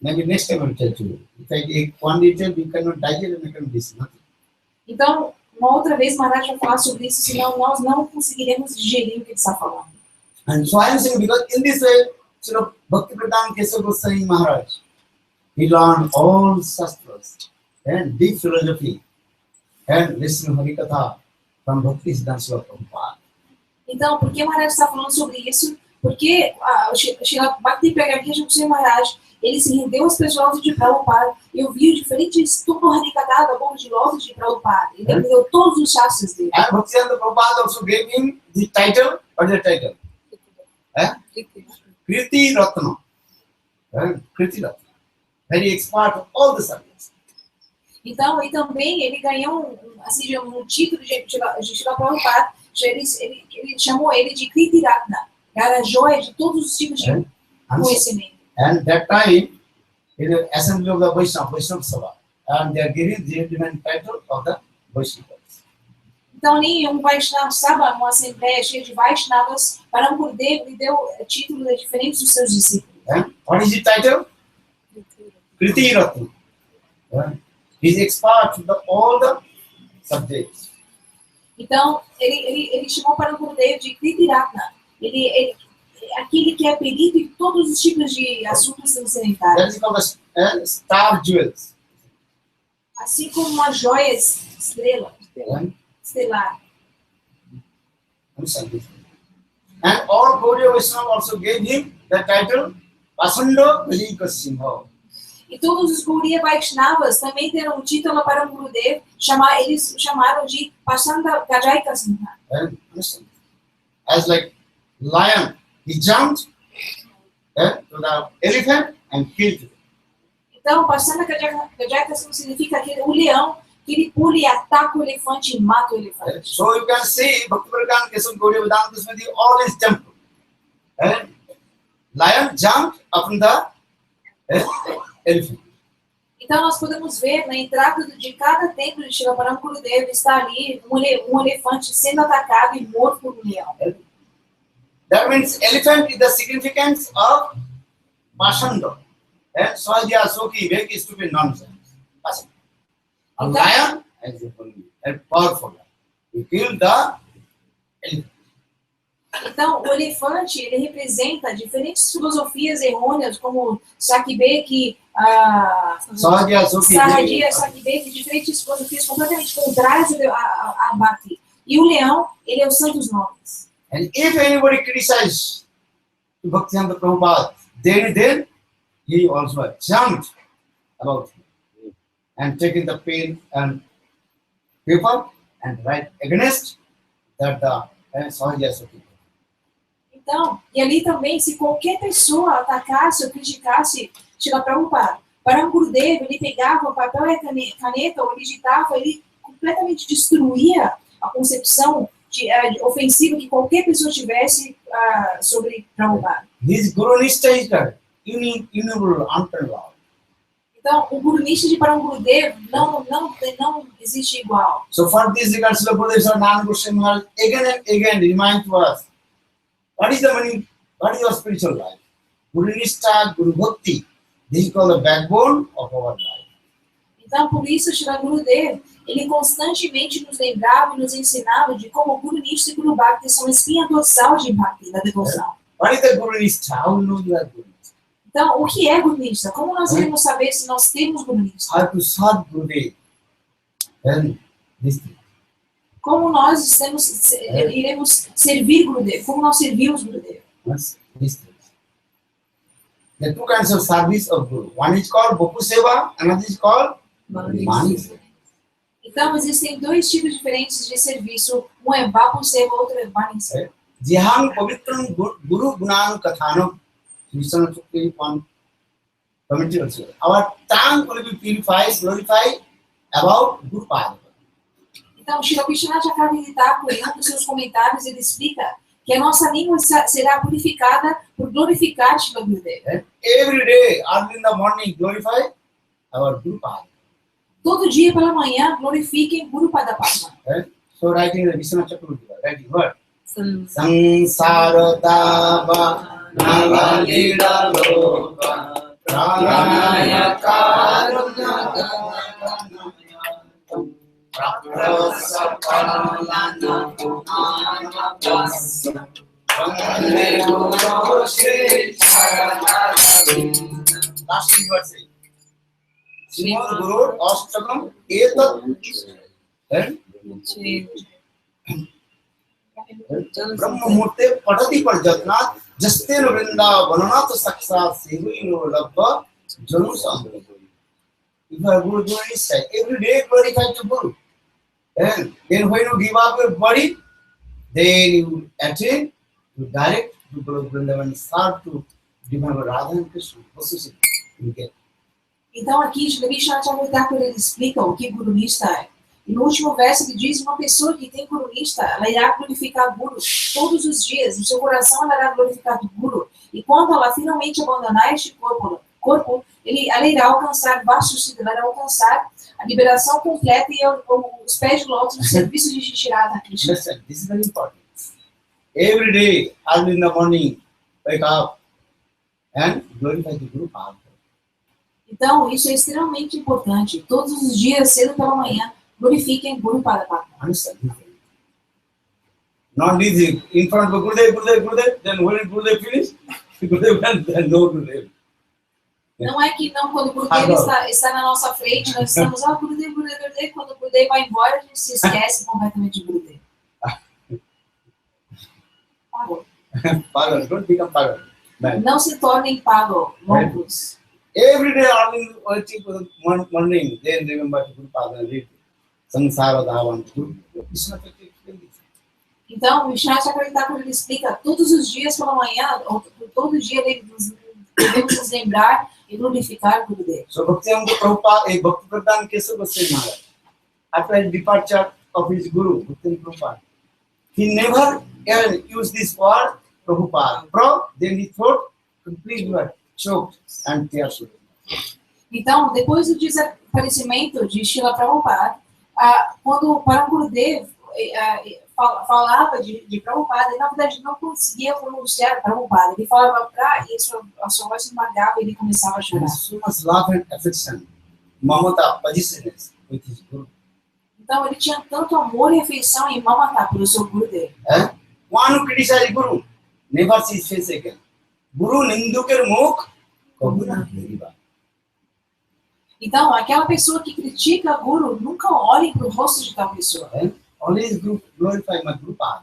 Maybe next time I will tell you. If I take one detail, you cannot digest and you cannot listen. Então, uma outra vez, Mahārāja vai falar sobre isso, senão nós não conseguiremos digerir o que ele está falando. And so I am saying, because in this way, Srila Bhakti Prajñāna Keśava Gosvāmī Mahārāja, he learned all shastras and deep philosophy and listened to Harikatha from Bhakti Siddhanta Prabhupada. Então, por que Mahārāja está falando sobre isso? Porque Śrīla Bhakti Keśava Mahārāja, ele se rendeu às pessoas de Prabhupada e ouviu diferentes tudo Harikatha da boca de lótus de Prabhupada. Ele aprendeu todos os shastras dele. And Bhakti Siddhanta Prabhupada also gave him the title. What is the title? Kriti Ratna. Kriti Ratna. Very expert of all the subjects. Então, e também ele ganhou um título de Śrīla Prabhupada. Ele chamou ele de Kriti Ratna. Era a joia de todos os tipos de conhecimento. And that time, in the assembly of the Vaishnava Sabha, and they are giving the different title of the Vaishnavas. Então, nenhum Vaishnava Sabha, uma assembleia cheia de Vaishnavas, para Gurudeva, lhe deu títulos diferentes dos seus discípulos. What is the title? Kriti Ratna. He is expert in all the subjects. Então, ele chamou para Gurudeva de Kriti Ratna. Aquele que é perito em todos os tipos de assuntos transcendentais. That is called star jewels. Assim como uma joia estelar. And all Gaudiya Vaishnava also gave him the title Pasando Kalika Simha. E todos os Gaudiya Vaishnavas também deram o título para o Gurudeva, eles chamaram de Pasanda Gajaika Singha. As like lion, he jumped to the elephant and killed it. Então, Pasanda Gajaika Singha significa que o leão, que ele pula e ataca o elefante e mata o elefante. So you can see Bhakti Prajñāna Keśava Gaudiya Vedanta Swami always jumped. Lion jumped upon the elephant. Então, nós podemos ver na entrada de cada templo de Śrīla Parama Gurudeva está ali um elefante sendo atacado e morto por um leão. That means elephant is the significance of Pasanda. Swajya Soki Veki stupid nonsense. Pasanda. A lion is a powerful lion. He killed the elephant. Então, o elefante, ele representa diferentes filosofias errôneas, como Sakibeki, Sahajiya, Sakibeki, diferentes filosofias completamente contrárias a Bhakti. E o leão, ele é o santos nomes. And if anybody criticizes Bhaktivinoda Prabhupada, then he also jumped about him and taken the pen and paper and write against that Sahajiya Soki. Então, e ali também, se qualquer pessoa atacasse ou criticasse Śrīla Prabhupada, Parama Gurudeva, ele pegava o papel e a caneta, ou ele digitava, ele completamente destruía a concepção ofensiva que qualquer pessoa tivesse sobre Prabhupada. His Guru Nishta is the innumerable unparalleled. Então, o Guru Nishta de Parama Gurudeva não existe igual. So for this regard, Srila Gurudeva Nāna Gosvāmī Mahārāja again and again remind to us, what is the meaning? What is your spiritual life? Guru Nishta, Guru Bhakti. This is called the backbone of our life. Então, por isso, Śrīla Gurudeva, ele constantemente nos lembrava e nos ensinava de como o Guru Nishta e Guru Bhakti são a espinha dorsal de Bhakti, da devoção. What is the Guru Nishta? How we know you are Guru Nishta? Então, o que é Guru Nishta? Como nós iremos saber se nós temos Guru Nishta? How to serve Gurudeva? Then this thing. Como nós iremos servir Gurudeva? Como nós servimos Gurudeva? Yes, these things. There are two kinds of service of Guru. One is called Bhapu Seva, another is called Mani Seva. Então, existem dois tipos diferentes de serviço. Um é Bhapu Seva, outro é Mani Seva. Jihang Pavitram Guru Gunanu Kathanam. Krishna took one commentary also. Our tongue will be purified, glorified about Guru Pada. Então, Śrīla Prajñāna Chakravarti, em seus comentários, ele explica que a nossa língua será purificada por glorificar Śrīla Gurudeva. Every day, early in the morning, glorify our Guru Pada. Todo dia pela manhã, glorifiquem Guru Pada Padma. So writing the Vishnu Chakravarti, writing what? Sansara Sansara Nalalila Loka Pranaya Karuna Praprasa Palana Anapasa Vande Guru Shri Charanaravi. Last thing what say? Śrīmad Guru Ashtakam Etat Brahma Murte Patati Parjatnath Jasteno Vrindavananath Sakshat Sevino Labba Janu Sambhava. If you are Guru Guru Nishta, every day glorify the Guru. And then when you give up your body, then you attain to direct to Guru Vrindavan, start to remember Radha and Krishna. You get. Então aqui, Śrīla Prajñāna Chakravarti, ele explica o que Guru Nishta é. E no último verso ele diz, uma pessoa que tem Guru Nishta, ela irá glorificar Guru todos os dias. No seu coração ela irá glorificar o Guru. E quando ela finalmente abandonar este corpo ela irá alcançar ela irá alcançar a liberação completa e os pés de lótus no serviço de Shirada Krishna. Listen, this is very important. Every day, early in the morning, wake up and glorify the Guru Pada. Então, isso é extremamente importante. Todos os dias, cedo pela manhã, glorifiquem Guru Pada Padma. Understand? Not easy. In front of Gurudeva, then when Gurudeva finish, Gurudeva then no Gurudeva. Não é que não, quando o Gurudeva está na nossa frente, nós estamos, Gurudeva, quando o Gurudeva vai embora, a gente se esquece completamente de Gurudeva. Pagal, don't become pagal. Não se tornem pagos, loucos. Every day early morning, they remember to Prabhupada and read Samsara Dhavan to Krishna. Então, o Vishnu Chakravarti ele explica todos os dias pela manhã, ou todo dia devemos nos lembrar e glorificar o Gurudeva. So Bhakti Prabhupada, Bhakti Pradhan Keśava Mahārāja, after his departure of his Guru, Bhakti Prabhupada, he never used this word Prabhupada. Then he thought complete word, choked and tears. Então, depois do desaparecimento de Srila Prabhupada, quando o Param Gurudeva falava de Prabhupada, ele na verdade não conseguia pronunciar Prabhupada. Ele falava pra isso, a sua voz se esmagava e ele começava a chorar. So much love and affection, mamata, possessiveness with his Guru. Então, ele tinha tanto amor e afeição em mamata pelo seu Gurudeva. One who criticizes Guru never sees face again. Guru ninduker mukh kabuna heriba. Então, aquela pessoa que critica o Guru, nunca olhe para o rosto de tal pessoa. Always glorify my Guru Pada.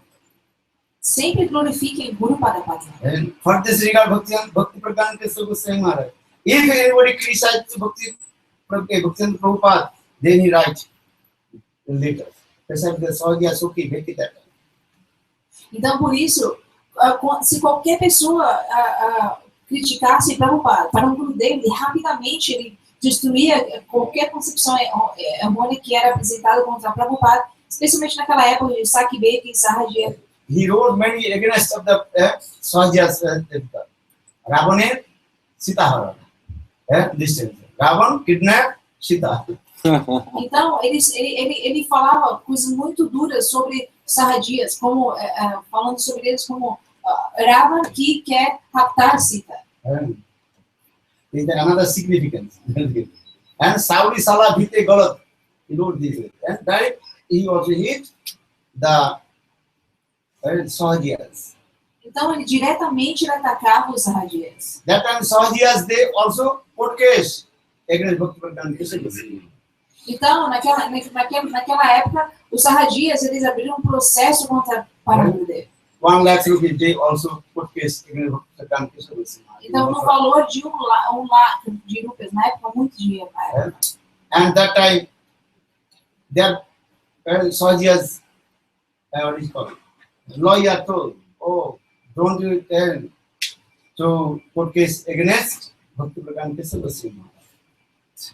Sempre glorifiquem Guru Padapati. And for this regard, Bhakti Pradhan Keśava Mahārāja, if anybody criticizes Bhakti Prabhupada, then he writes later. Então, por isso, se qualquer pessoa criticasse Prabhupada, para um Gurudeva, ele rapidamente ele destruía qualquer concepção errônea que era apresentada contra Prabhupada, especialmente naquela época de Sakibeti e Sahaja. He wrote many against of the Sahajas. Ravana, Sita. Ravan kidnapped Sita. Então, ele falava coisas muito duras sobre Sahajias, como, falando sobre eles como Ravan que quer raptar Sita. Is there another significance? And Saudi Salah Bhite Galat, he wrote this. And that he also hit the Sahajias. Então, ele diretamente atacava os Sahajias. That time Sahajias, they also put case against Bhakti Pradhan Keśava. Então, naquela época, os Sahajias, eles abriram um processo contra Param Gurudeva. 1 lakh rupees, they also put case against Bhakti Pradhan Keśava. Então, no valor de um lakh de rupias, na época, muito dinheiro. And that time, their Sahajias, what is called, lawyer told, oh, don't you tell to put case against Bhakti Pradhan Keśava.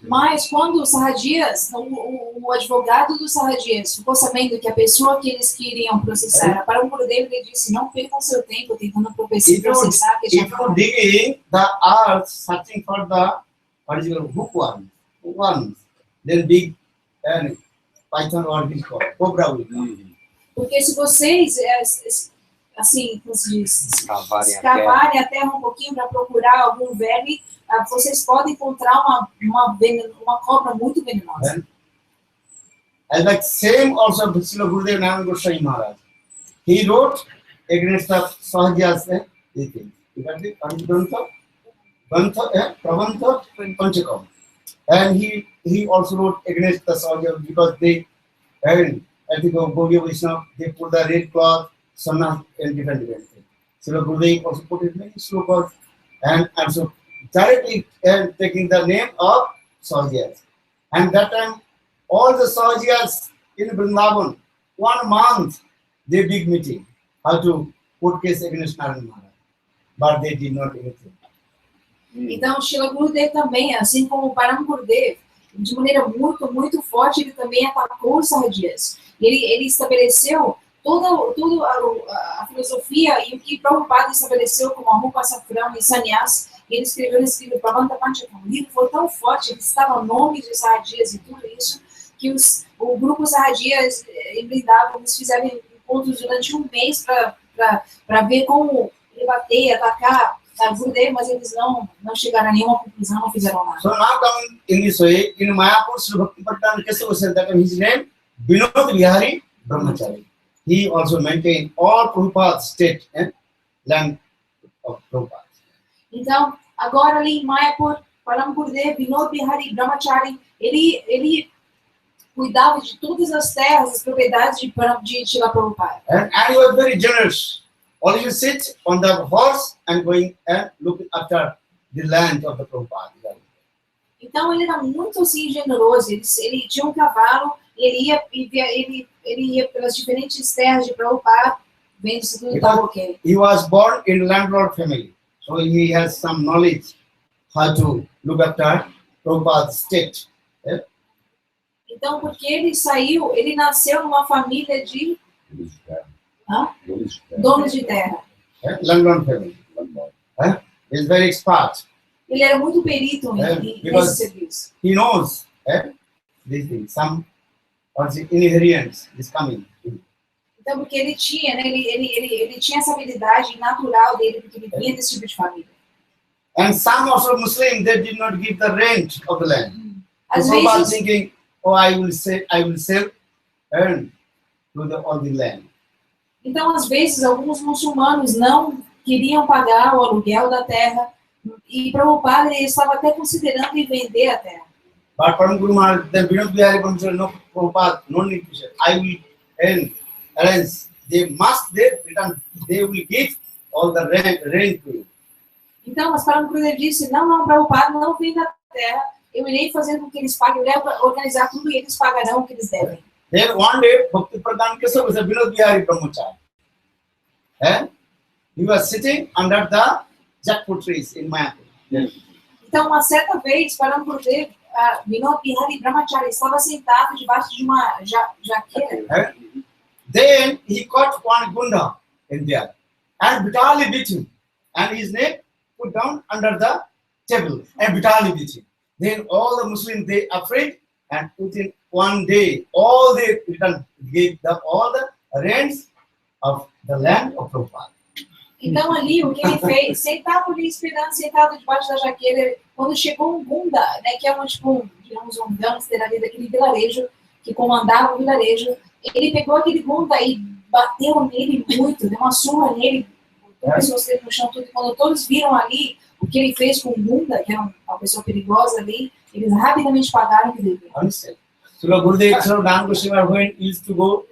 Mas quando os Sahajias, o advogado dos Sahajias ficou sabendo que a pessoa que eles queriam processar era para o Gurudeva, ele disse, não percam seu tempo tentando processar Keśava. Digging the earth, searching for the original hookworms, then big python or is called cobra will come. Porque se vocês, assim, como se diz, escavarem a terra um pouquinho para procurar algum verme, vocês podem encontrar uma cobra muito venenosa. And like same also Srila Gurudeva Gosvāmī Mahārāja. He wrote against the Sahajas. Prabandha Panchakam. And he also wrote against the Sahajas because they, I think of Gaudiya Vaishnava, they put the red cloth, sanna, and different things. Srila Gurudeva also put it many slokas and also directly taking the name of Sahajas. And that time, all the Sahajas in Vrindavan, 1 month, they big meeting, how to put case against Narayana Mahārāja. But they did not anything. Então, Srila Gurudeva também, assim como o Param Gurudeva, de maneira muito, muito forte, ele também atacou os Sahajias. Ele estabeleceu toda a filosofia e o que Prabhupada estabeleceu como Arupa, Safrão e Sannyas. Ele escreveu nesse livro, Prabandha Panchakam. O livro foi tão forte, ele citava nomes de Sahajias e tudo isso, que o grupo Sahajias em Vrindavan, eles fizeram encontros durante um mês para ver como debater, atacar a Gurudeva, mas eles não chegaram a nenhuma conclusão, não fizeram nada. So now coming in this way, in Mayapur, Sri Bhakti Pradhan Keśava said that his name, Vinod Vihari Brahmachari. He also maintained all Prabhupada's state and land of Prabhupada. Então, agora ali em Mayapur, Param Gurudeva, Vinod Vihari Brahmachari, ele cuidava de todas as terras, as propriedades de Srila Prabhupada. And he was very generous. Always sit on the horse and going and look after the land of the Prabhupada. Então ele era muito assim generoso. Ele tinha um cavalo e ele ia pelas diferentes terras de Prabhupada, vendo se tudo estava ok. He was born in landlord family, so he has some knowledge how to look after Prabhupada's state. Então, porque ele nasceu numa família de donos de terra. Landlord family. He is very expert. Ele era muito perito nesse serviço. He knows these things. Some inheritance is coming. Então, porque ele tinha, né, ele tinha essa habilidade natural dele, porque ele vinha desse tipo de família. And some also Muslims, they did not give the rent of the land. Às So Prabhupada vezes, thinking, oh, I will sell and to all the land. então, às vezes, alguns muçulmanos não queriam pagar o aluguel da terra e Prabhupada ele estava até considerando em vender a terra. But Param Guru Maharaj, then Vinod Bihari Prabhu said, no, Prabhupada, no need to sell. I will arrange. They will give all the rent to you. Então, mas Param Gurudeva disse, não, Prabhupada, não venda a terra, eu irei fazer com que eles paguem, eu irei organizar tudo e eles pagarão o que eles devem. Then one day, Bhakti Pradhan Keśava was a Vinod Bihari Brahmachari. He was sitting under the jackfruit trees in Mayapur. Então, uma certa vez, Param Gurudeva, Vinod Bihari Brahmachari estava sentado debaixo de uma jaqueira. Then he caught one gunda in there and brutally beat him, and his neck put down under the table and brutally beat him. Then all the Muslims, they afraid, and within one day, all they gave all the rents of the land of Prabhupada. Então ali o que ele fez, sentado ali esperando, sentado debaixo da jaqueira, quando chegou um gunda, né, que é digamos um gangster ali daquele vilarejo, que comandava o vilarejo, ele pegou aquele gunda e bateu nele muito, deu uma surra nele, botou pessoas dele no chão, tudo, e quando todos viram ali o que ele fez com o gunda, que era uma pessoa perigosa ali, eles rapidamente pagaram o que deviam. Srila Gurudeva, Srila Dan Gosvāmī, when he used to go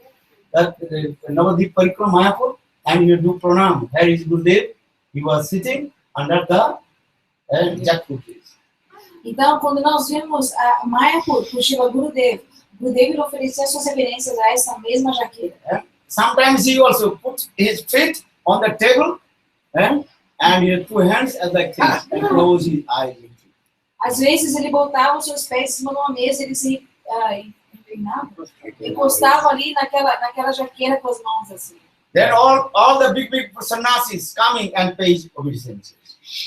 Navadvip Parikrama Mayapur, and he would do pranam. Here is Gurudeva, he was sitting under the jackfruit trees. Então, quando nós vimos a Mayapur, o Srila Gurudeva ele oferecia suas reverências a essa mesma jaqueira. Sometimes he also put his feet on the table and he had two hands as like this and close his eyes. Às vezes ele botava os seus pés em cima de uma mesa, ele se encostava ali naquela jaqueira com as mãos assim. Then all the big sannyasis coming and pay obeisances.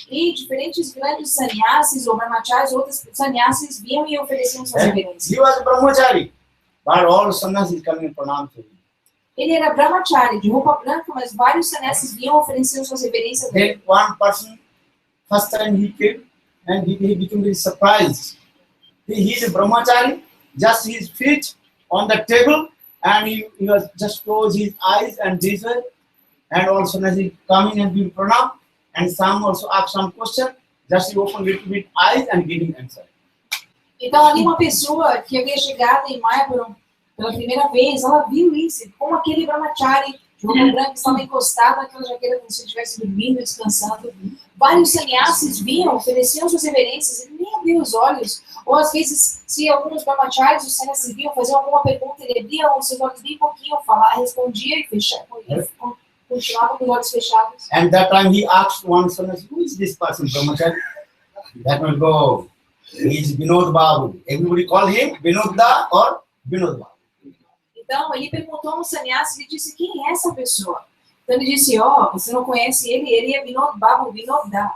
E diferentes grandes sannyasis ou brahmacharis, outros sannyasis vinham e ofereciam suas reverências. He was a brahmachari, but all sannyasis coming and pranam to him. Ele era brahmachari, de roupa branca, mas vários sannyasis vinham oferecendo suas reverências a ele. Then one person, first time he came and he became very surprised. He is a brahmachari, just his feet on the table, and he was just close his eyes and this way, and all sannyasis coming and doing pranam. And some also ask some question, just he open little bit eyes and giving answer. Então ali uma pessoa que havia chegado em Mayapur pela primeira vez, ela viu isso, como aquele brahmachari de roupa branca estava encostado naquela jaqueira como se estivesse dormindo, descansando. Vários sannyasis vinham, ofereciam suas reverências, ele nem abriu os olhos. Ou às vezes, se alguns brahmacharis, os sannyasis vinham, faziam alguma pergunta, ele abria os seus olhos bem pouquinho, respondia e fechava. Continuava com os olhos fechados. And that time he asked one sannyasi, who is this person, brahmachari? That will go. He is Vinod Babu. Everybody call him Vinodda or Vinod Babu. Então ele perguntou a um sannyasi e disse, quem é essa pessoa? Então ele disse, você não conhece ele é Vinod Babu, Vinodda.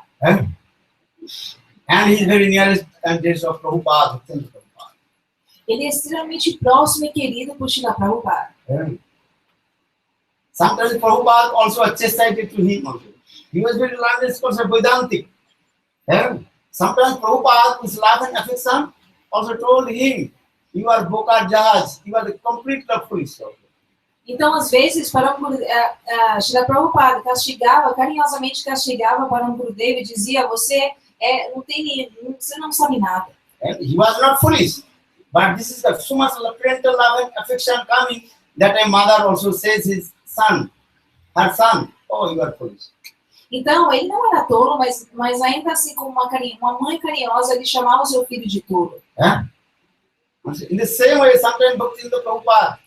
And he is very nearest and dearest of Prabhupada. Ele é extremamente próximo e querido por Srila Prabhupada. Sometimes Prabhupada also chastised to him also. He was very learned scholar Vedantic. Sometimes Prabhupada, with love and affection, also told him, you are Bokar Jahaz, you are the complete foolish. Então, às vezes, Srila Prabhupada carinhosamente castigava Param Gurudeva e dizia, você não sabe nada. He was not foolish, but this is so much parental love and affection coming that a mother also says her son, oh, you are foolish. Então, ele não era tolo, mas ainda assim, como uma mãe carinhosa, ele chamava o seu filho de tolo. In the same way, sometimes Bhakti Prabhupada,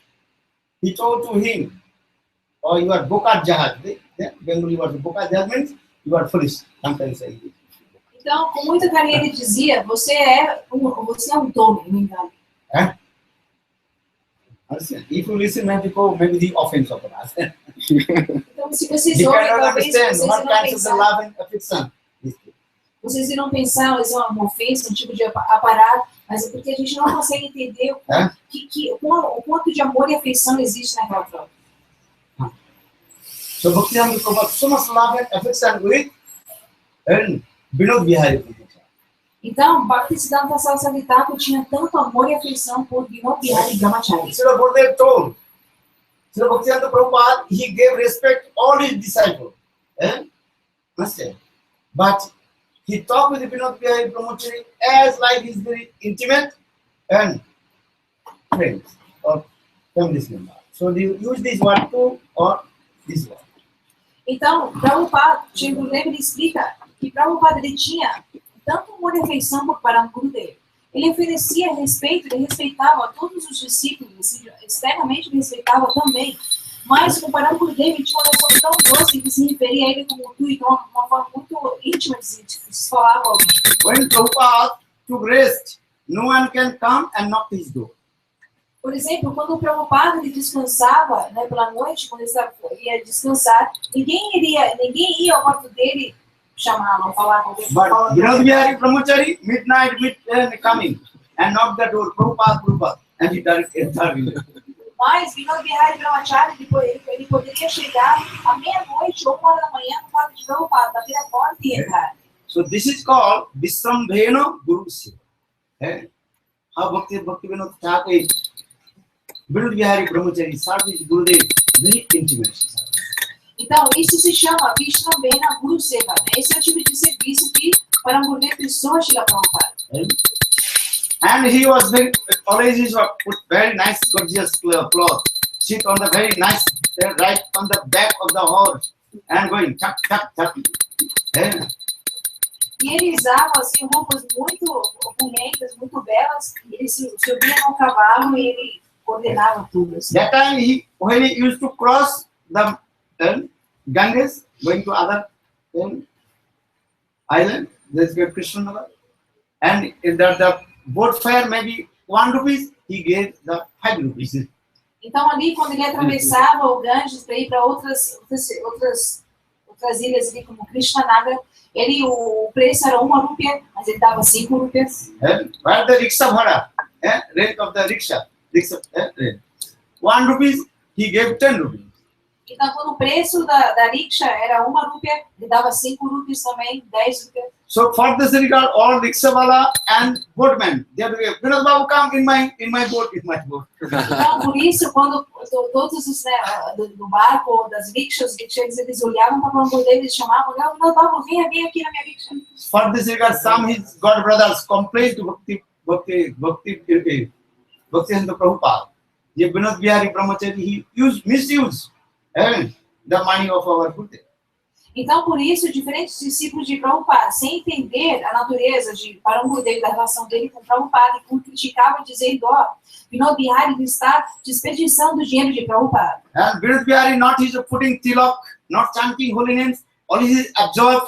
he told to him, "Oh, you are bokat jahaj." Bengali word bokat jahaj means you are foolish. Sometimes I use. Então, com muita carinho, ele dizia: você é um tolo, não engano. If you listen, maybe the offense of us. Então, se vocês You ouvem, cannot talvez understand what kinds of the love and affection. vocês irão pensar, isso é uma ofensa, um tipo de aparato, mas é porque a gente não consegue entender o quanto de amor e afeição existe naquela troca. So Bhakti Prabhupada so much love and affection with Vinod Bihari. Então, Bhaktisiddhanta Saraswati Thakur tinha tanto amor e afeição por Vinod Bihari Brahmachari. Srila Gurudeva told, Srila Bhakti Prabhupada, he gave respect to all his disciples. But he talked with Vinod Bihari Brahmachari as like his very intimate and friends or family member. So they use this word too or this word. Então, Prabhupada, Gurudeva, ele explica que Prabhupada ele tinha tanto amor e afeição por Gurudeva. Ele oferecia respeito, ele respeitava todos os discípulos, externamente ele respeitava também. Mas com Gurudeva, ele tinha uma relação tão doce que se referia a ele como tu, então uma forma muito íntima de se falar com alguém. When Prabhupada took rest, no one can come and knock his door. Por exemplo, quando o Prabhupada ele descansava, né, pela noite, quando ele ia descansar, ninguém ia ao quarto dele chamá-lo, falar com ele. But Vinod Bihari Brahmachari, midnight coming and knock the door, Prabhupada, and he entered. Mas Vinod Bihari Brahmachari, ele poderia chegar à meia-noite ou 1 hora da manhã no quarto de Prabhupada, bater a porta e entrar. So this is called Visrambhena Guru Seva. How Bhakti Vinod Thakur, Vinod Bihari Brahmachari served Gurudeva very intimately. Então, isso se chama Visrambhena Guru Seva. Esse é o tipo de serviço que Gurudeva prestou a Śrīla Prabhupada. And he was always put very nice, gorgeous cloth, sit on the very nice, right on the back of the horse, and going tap tap tap. E ele usava assim roupas muito opulentas, muito belas. Ele subia no cavalo e ele coordenava tudo. Assim. That time when he used to cross the Ganges, going to other island, there's a Krishna, and in the boat fare maybe 1 rupee, he gave the 5 rupees. Então ali quando ele atravessava o Ganges para ir para outras ilhas ali como Krishnanagar, o preço era 1 rupia, mas ele dava 5 rupias. Where the rickshaw bhada, rate of the rickshaw, 1 rupee, he gave 10 rupees. Então quando o preço da rickshaw era 1 rupia, ele dava 5 rupias também, 10 rupias. So for this regard, all rickshawala and boatmen, they have to say, Vinod Babu, come in my boat, Então por isso quando todos os do barco ou das rickshaws, eles olhavam para o Gurudeva e chamavam, Vinod Babu, vem aqui na minha rickshaw. For this regard, some his god brothers complained to Bhakti Prabhupada. Vinod Bihari Brahmachari, he misused the money of our Gurudeva. Então, por isso, diferentes discípulos de Prabhupada, sem entender a natureza de Gurudeva, da relação dele com Prabhupada, e criticavam dizendo, Vinod Bihari está desperdiçando o dinheiro de Prabhupada. And Vinod Bihari not is putting tilak, not chanting holy names, always absorbed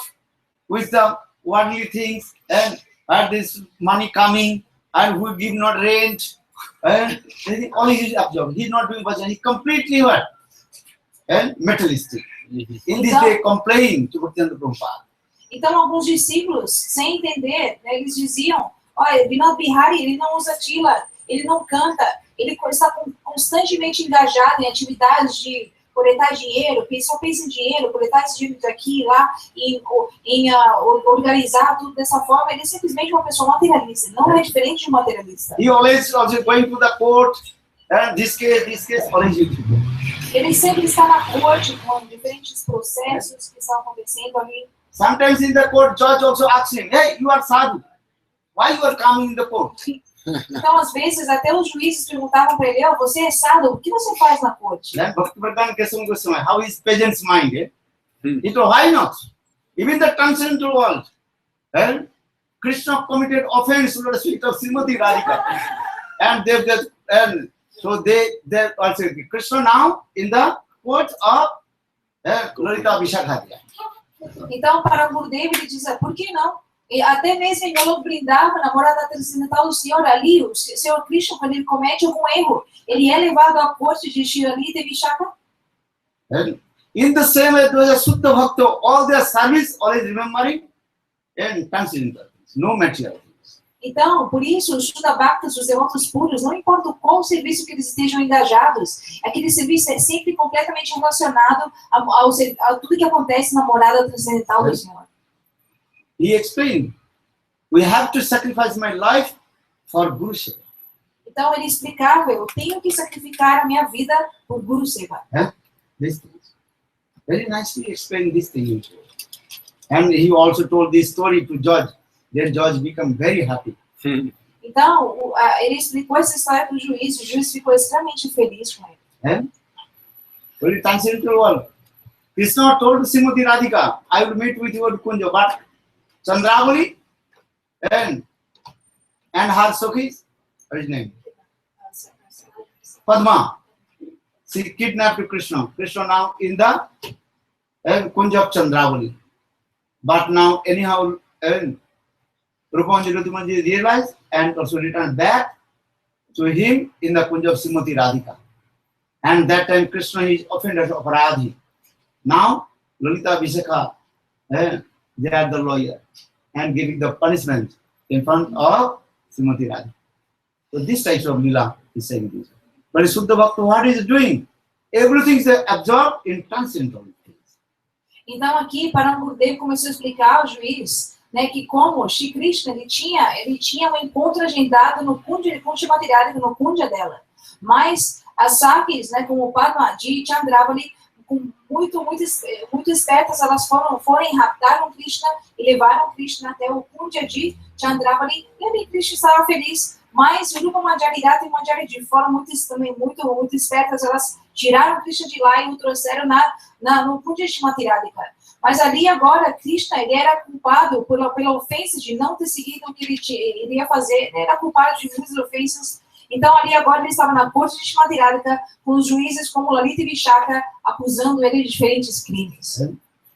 with the worldly things, and this money coming, and who give not rent, and always is absorbed. He is not doing bhajan. He completely what? And materialistic. In this way, complaining to Bhakti Prabhupada. Então, alguns discípulos, sem entender, né, eles diziam, olha, Vinod Bihari, ele não usa tila, ele não canta, ele está constantemente engajado em atividades de coletar dinheiro, só pensa em dinheiro, coletar esse dinheiro daqui e lá, em organizar tudo dessa forma. Ele é simplesmente uma pessoa materialista, não é diferente de um materialista. He always also going to the court, and this case, always Ele sempre está na corte com diferentes processos que estão acontecendo ali. Sometimes in the court, judge also asks him, hey, you are sadhu. Why you are coming in the court? Então, às vezes, até os juízes perguntavam para ele, você é sadhu, o que você faz na corte? Then Bhakti Keśava Gosvāmī, how is peasant's mind? He told, why not? Even the transcendental world. And Krishna committed offense to the feet of Srimati Radhika. And they've just, and so they also, Krishna now in the court of Lalita Vishakha. Então, para o Gurudeva, ele diz, por que não? E até mesmo em Golok Vrindavan, na morada transcendental do Senhor, ali, o Senhor Krishna, quando ele comete algum erro, ele é levado à corte de Lalita e Vishakha. In the same way, those are Suddha Bhakta, all their service, always remembering and transcendental things, no material things. Então, por isso, os Shuddha Bhaktas, os devotos puros, não importa o qual serviço que eles estejam engajados, aquele serviço é sempre completamente relacionado a tudo que acontece na morada transcendental do Senhor. He explained, we have to sacrifice my life for Guru Seva. Então, ele explicava, eu tenho que sacrificar a minha vida por Guru Seva. This thing. Very nicely explained this thing. And he also told this story to George. Then George became very happy. Então, ele explicou essa história para o juiz ficou extremamente feliz com ele. Very transcendental world. Krishna told Srimati Radhika, I will meet with you at Kunja, but Chandravali and her Sakhis, what is his name? Padma. She kidnapped Krishna. Krishna now in the Kunja of Chandravali. But now anyhow, Rupanjali realized and also returned back to him in the Kunja of Srimati Radhika. And that time Krishna is offended of Radhi. Now Lalita Vishakha, they are the lawyer and giving the punishment in front of Srimati Radhika. So this type of lila is saying this. But Suddha Bhakta, what is doing? Everything is absorbed in transcendental things. Então aqui, Parangurudeva começou a explicar ao juiz, né, que como Shri Krishna, ele tinha um encontro agendado no Kunja, com Srimati Radhika, no Kunja dela. Mas as Sakis, né, como o Padma de Chandravali, muito espertas, elas raptaram Krishna e levaram Krishna até o Kunja de Chandravali, e ali Krishna estava feliz. Mas o Rupa Manjarigata e Manjariji foram muito espertas, elas tiraram Krishna de lá e o trouxeram no Kunja de Srimati Radhika. Mas ali agora, Krishna, ele era culpado pela ofensa de não ter seguido o que ele ia fazer, ele era culpado de muitas ofensas. Então ali agora ele estava na corte de Srimati Radhika com os juízes como Lalita e Vishakha acusando ele de diferentes crimes.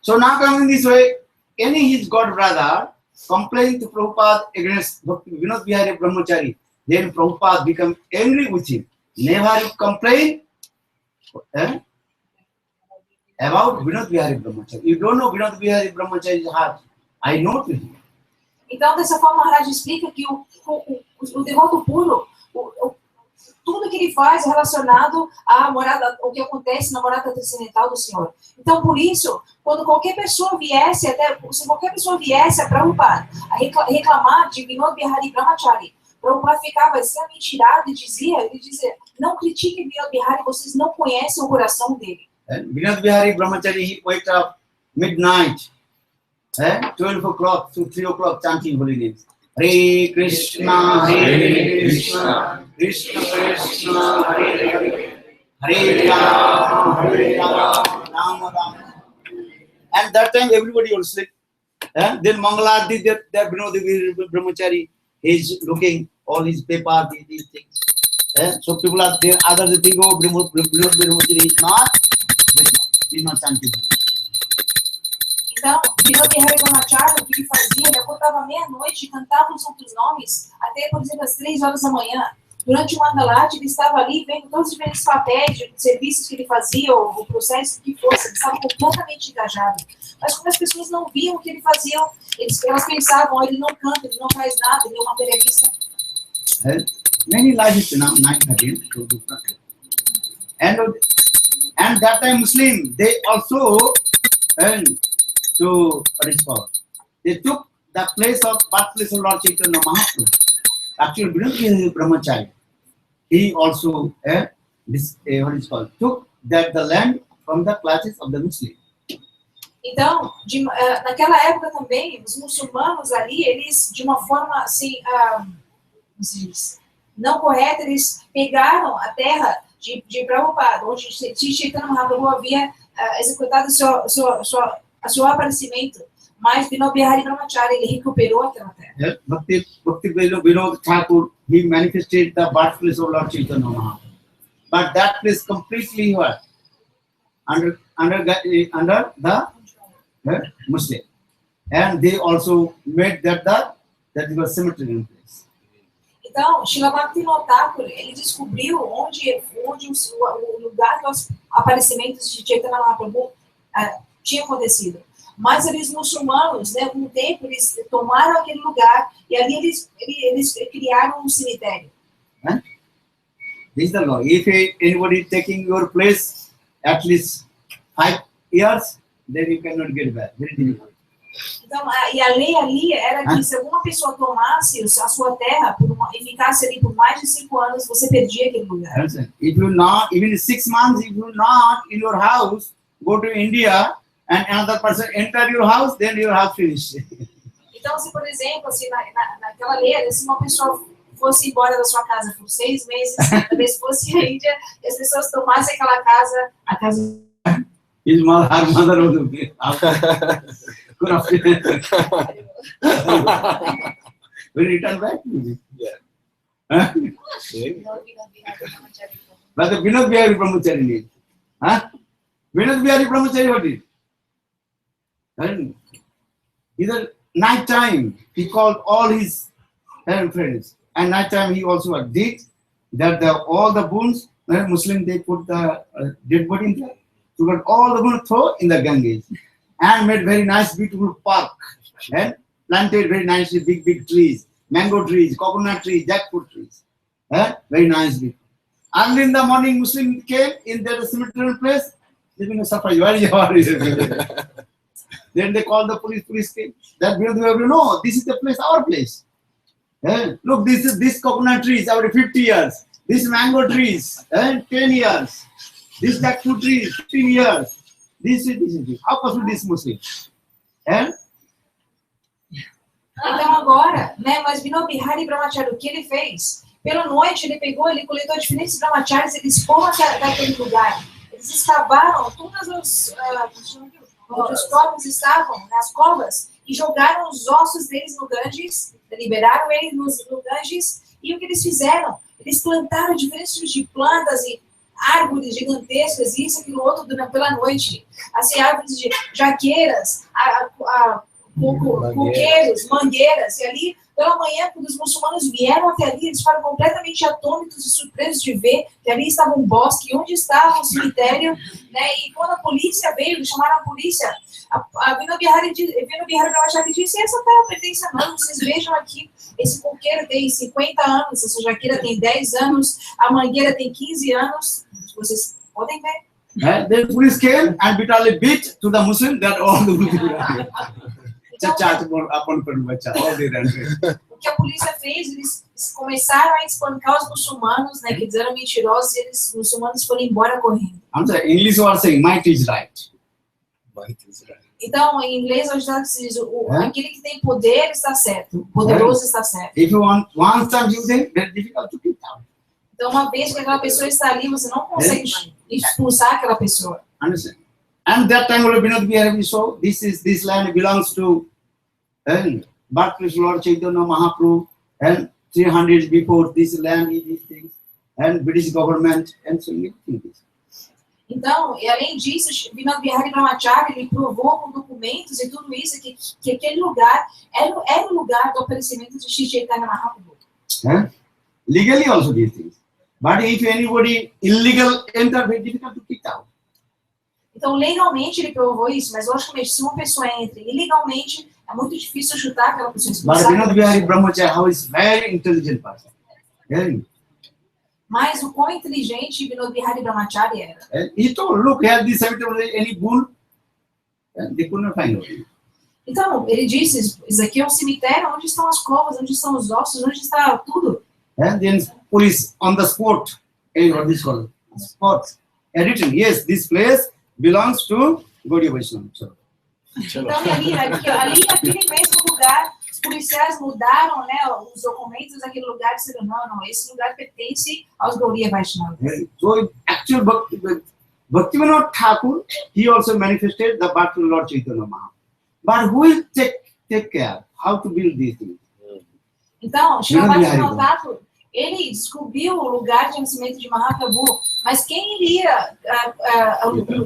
So now coming this way, any his god brother complained to Prabhupada against Vinod Bihari Brahmachari. Then Prabhupada become angry with him. Never you complain about Vinod Bihari Brahmachari. You don't know Vinod Bihari Brahmachari's heart. I know to him. Então, dessa forma, Mahārāja explica que o devoto puro, tudo que ele faz é relacionado à morada, o que acontece na morada transcendental do Senhor. Então, por isso, quando qualquer pessoa viesse a Prabhupada a reclamar de Vinod Bihari Brahmachari, Prabhupada ficava extremamente irado e ele dizia, não critiquem Vinod Bihari, vocês não conhecem o coração dele. Vinod Bihari Brahmachari, he wake up midnight, 12 o'clock to 3 o'clock chanting holy names. Hare Krishna, Krishna Krishna, Hare Hare, Hare Rama, Rama Rama. And that time everybody will sleep. Then Mangalarti, that Vinod Brahmachari, he's looking all his papers, these things. So people are there, others think, oh, Vinod Brahmachari is not Krishna, he's not chanting. Então, Vinod Bihari Brahmachari, o que ele fazia, ele acordava meia-noite e cantava os outros nomes até, por exemplo, às 3 horas da manhã. Durante o Mangalati, ele estava ali vendo todos os diferentes papéis, de serviços que ele fazia, ou o processo que fosse, ele estava completamente engajado. Mas como as pessoas não viam o que ele fazia, elas pensavam, ele não canta, ele não faz nada, ele é uma materialista. Many lives now, and that time Muslim, they also they took the place of birthplace of Lord Chaitanya Mahaprabhu. Actually, Vinod Brahmachari, he also took the land from the classes of the Muslims. Então, naquela época também, os muçulmanos ali, eles, de uma forma assim, não correta, eles pegaram a terra de Prabhupada, onde Chaitanya Mahaprabhu havia executado seu aparecimento. Mas Vinod Bihari Brahmachari, ele recuperou aquela terra. Yeah, Bhakti Vinod Thakur, he manifested the birthplace of Lord Chaitanya Mahaprabhu. But that place completely what? Under the Muslim. And they also made that was cemetery in place. Então, Srila Bhaktivinoda Thakur, ele descobriu onde o lugar dos aparecimentos de Chaitanya Mahaprabhu tinha acontecido. Mas eles muçulmanos, né, com o tempo, eles tomaram aquele lugar e ali eles criaram um cemitério. Huh? This is the law. If anybody taking your place at least 5 years, then you cannot get back. Very difficult. Então, e a lei ali era que se alguma pessoa tomasse a sua terra e ficasse ali por mais de 5 anos, você perdia aquele lugar. If you not, even 6 months, if you not in your house, go to India and another person enter your house, then your house finished. Então, se por exemplo, assim, naquela lei, se uma pessoa fosse embora da sua casa por 6 meses, talvez fosse a Índia, e as pessoas tomassem aquela casa, a casa... His mother was good after will return back to me. Yeah. Huh? But the Vinod Bihari Brahmachari did. Huh? Vinod Bihari Brahmachari what did? And either night time he called all his friends, and night time he also did that all the bones, Muslim they put the dead body in there. So got all the bones throw in the Ganges and made very nice beautiful park and planted very nicely big trees, mango trees, coconut trees, jackfruit trees. Very nice. Early in the morning Muslim came in their cemetery place, they've been surprised. Where is Then they called the police came. That we have to know this is the place, our place. Look, this coconut tree is every 50 years. This mango trees, 10 years. This jackfruit tree is 15 years. This is. How possible this Muslim? Então agora, né, mas Vinod Bihari Brahmachari, o que ele fez? Pela noite ele coletou diferentes brahmacharis, eles foram daquele lugar. Eles escavaram todas os corpos estavam nas covas e jogaram os ossos deles no Ganges, liberaram eles no Ganges, e o que eles fizeram? Eles plantaram diferentes tipos de plantas e árvores gigantescas, isso, aquilo, outro, pela noite. Assim, árvores de jaqueiras, coqueiros, mangueiras, e ali, pela manhã, quando os muçulmanos vieram até ali, eles foram completamente atônitos e surpresos de ver que ali estava um bosque, onde estava um cemitério, né? E quando a polícia veio, eles chamaram a polícia, a Vinod Bihari Brahmachari disse: essa terra pertence a nós, vocês vejam aqui, esse coqueiro tem 50 anos, essa jaqueira tem 10 anos, a mangueira tem 15 anos, vocês podem ver. The police came and bitterly beat to the Muslim that all the Muslims. O que a polícia fez, eles começaram a espancar os muçulmanos, né, que eles eram mentirosos, e os muçulmanos foram embora correndo. English was saying, might is right. Might is right. Então, em inglês, hoje se diz, aquele que tem poder está certo, o poderoso está certo. If you want one time you think, very difficult to kick out. Então, uma vez que aquela pessoa está ali, você não consegue expulsar aquela pessoa. Understand? And that time Vinod Bihari saw this land belongs to birthplace Lord Chaitanya Mahaprabhu, and 300 years before this land is these things, and British government and so many things. Então, e além disso, Vinod Bihari Brahmachari, ele provou com documentos e tudo isso que aquele lugar era o lugar do aparecimento de Shri Chaitanya Mahaprabhu. Legally also these things. But if anybody illegal enter, very difficult to kick out. Então, legalmente ele provou isso, mas logicamente, se uma pessoa entra ilegalmente, é muito difícil chutar aquela pessoa. But Vinod Bihari Brahmachari is very intelligent person. Mas o quão inteligente Vinod Bihari Brahmachari era. He told, look, here this cemetery, any bull, they could not find it. Então, ele disse, isso aqui é um cemitério, onde estão as covas, onde estão os ossos, onde está tudo. And then police on the spot, what is called? Spot. Written, yes, this place belongs to Gurudeva. Então, ali naquele mesmo lugar, os policiais mudaram, né, os documentos daquele lugar e disseram, não, esse lugar pertence aos Gurudeva. So, actually, Bhaktivinoda Thakur, he also manifested the birth of Lord Chaitanya Mahaprabhu. But who will take care? How to build these things? Então, Śrīmad Bhakti, ele descobriu o lugar de nascimento de Mahaprabhu, mas quem iria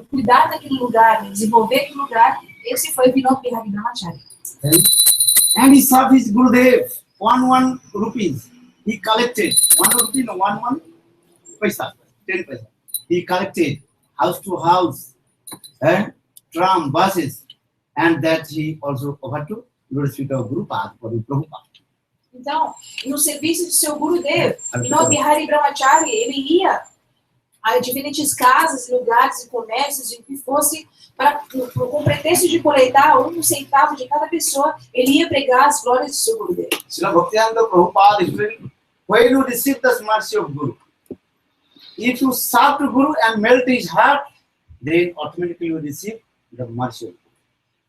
cuidar daquele lugar, desenvolver aquele lugar, esse foi Vinod Bihari Brahmachari. And he served his Gurudev, 1 rupees. He collected 1 rupee, no 1 paisa, 10 paisa. He collected house to house, tram, buses, and that he also offered to Gurudeva Gurupada for the Prabhupada. Então, no serviço de seu Gurudeva, Vinod Bihari Brahmachari, ele ia a diferentes casas, lugares e comércios, e que fosse, com pretexto de coletar 1 centavo de cada pessoa, ele ia pregar as glórias de seu Gurudeva. Srila Bhaktivedanta Prabhupada explained, when you receive the mercy of Guru, if you serve to Guru and melt his heart, then automatically you receive the mercy of Guru.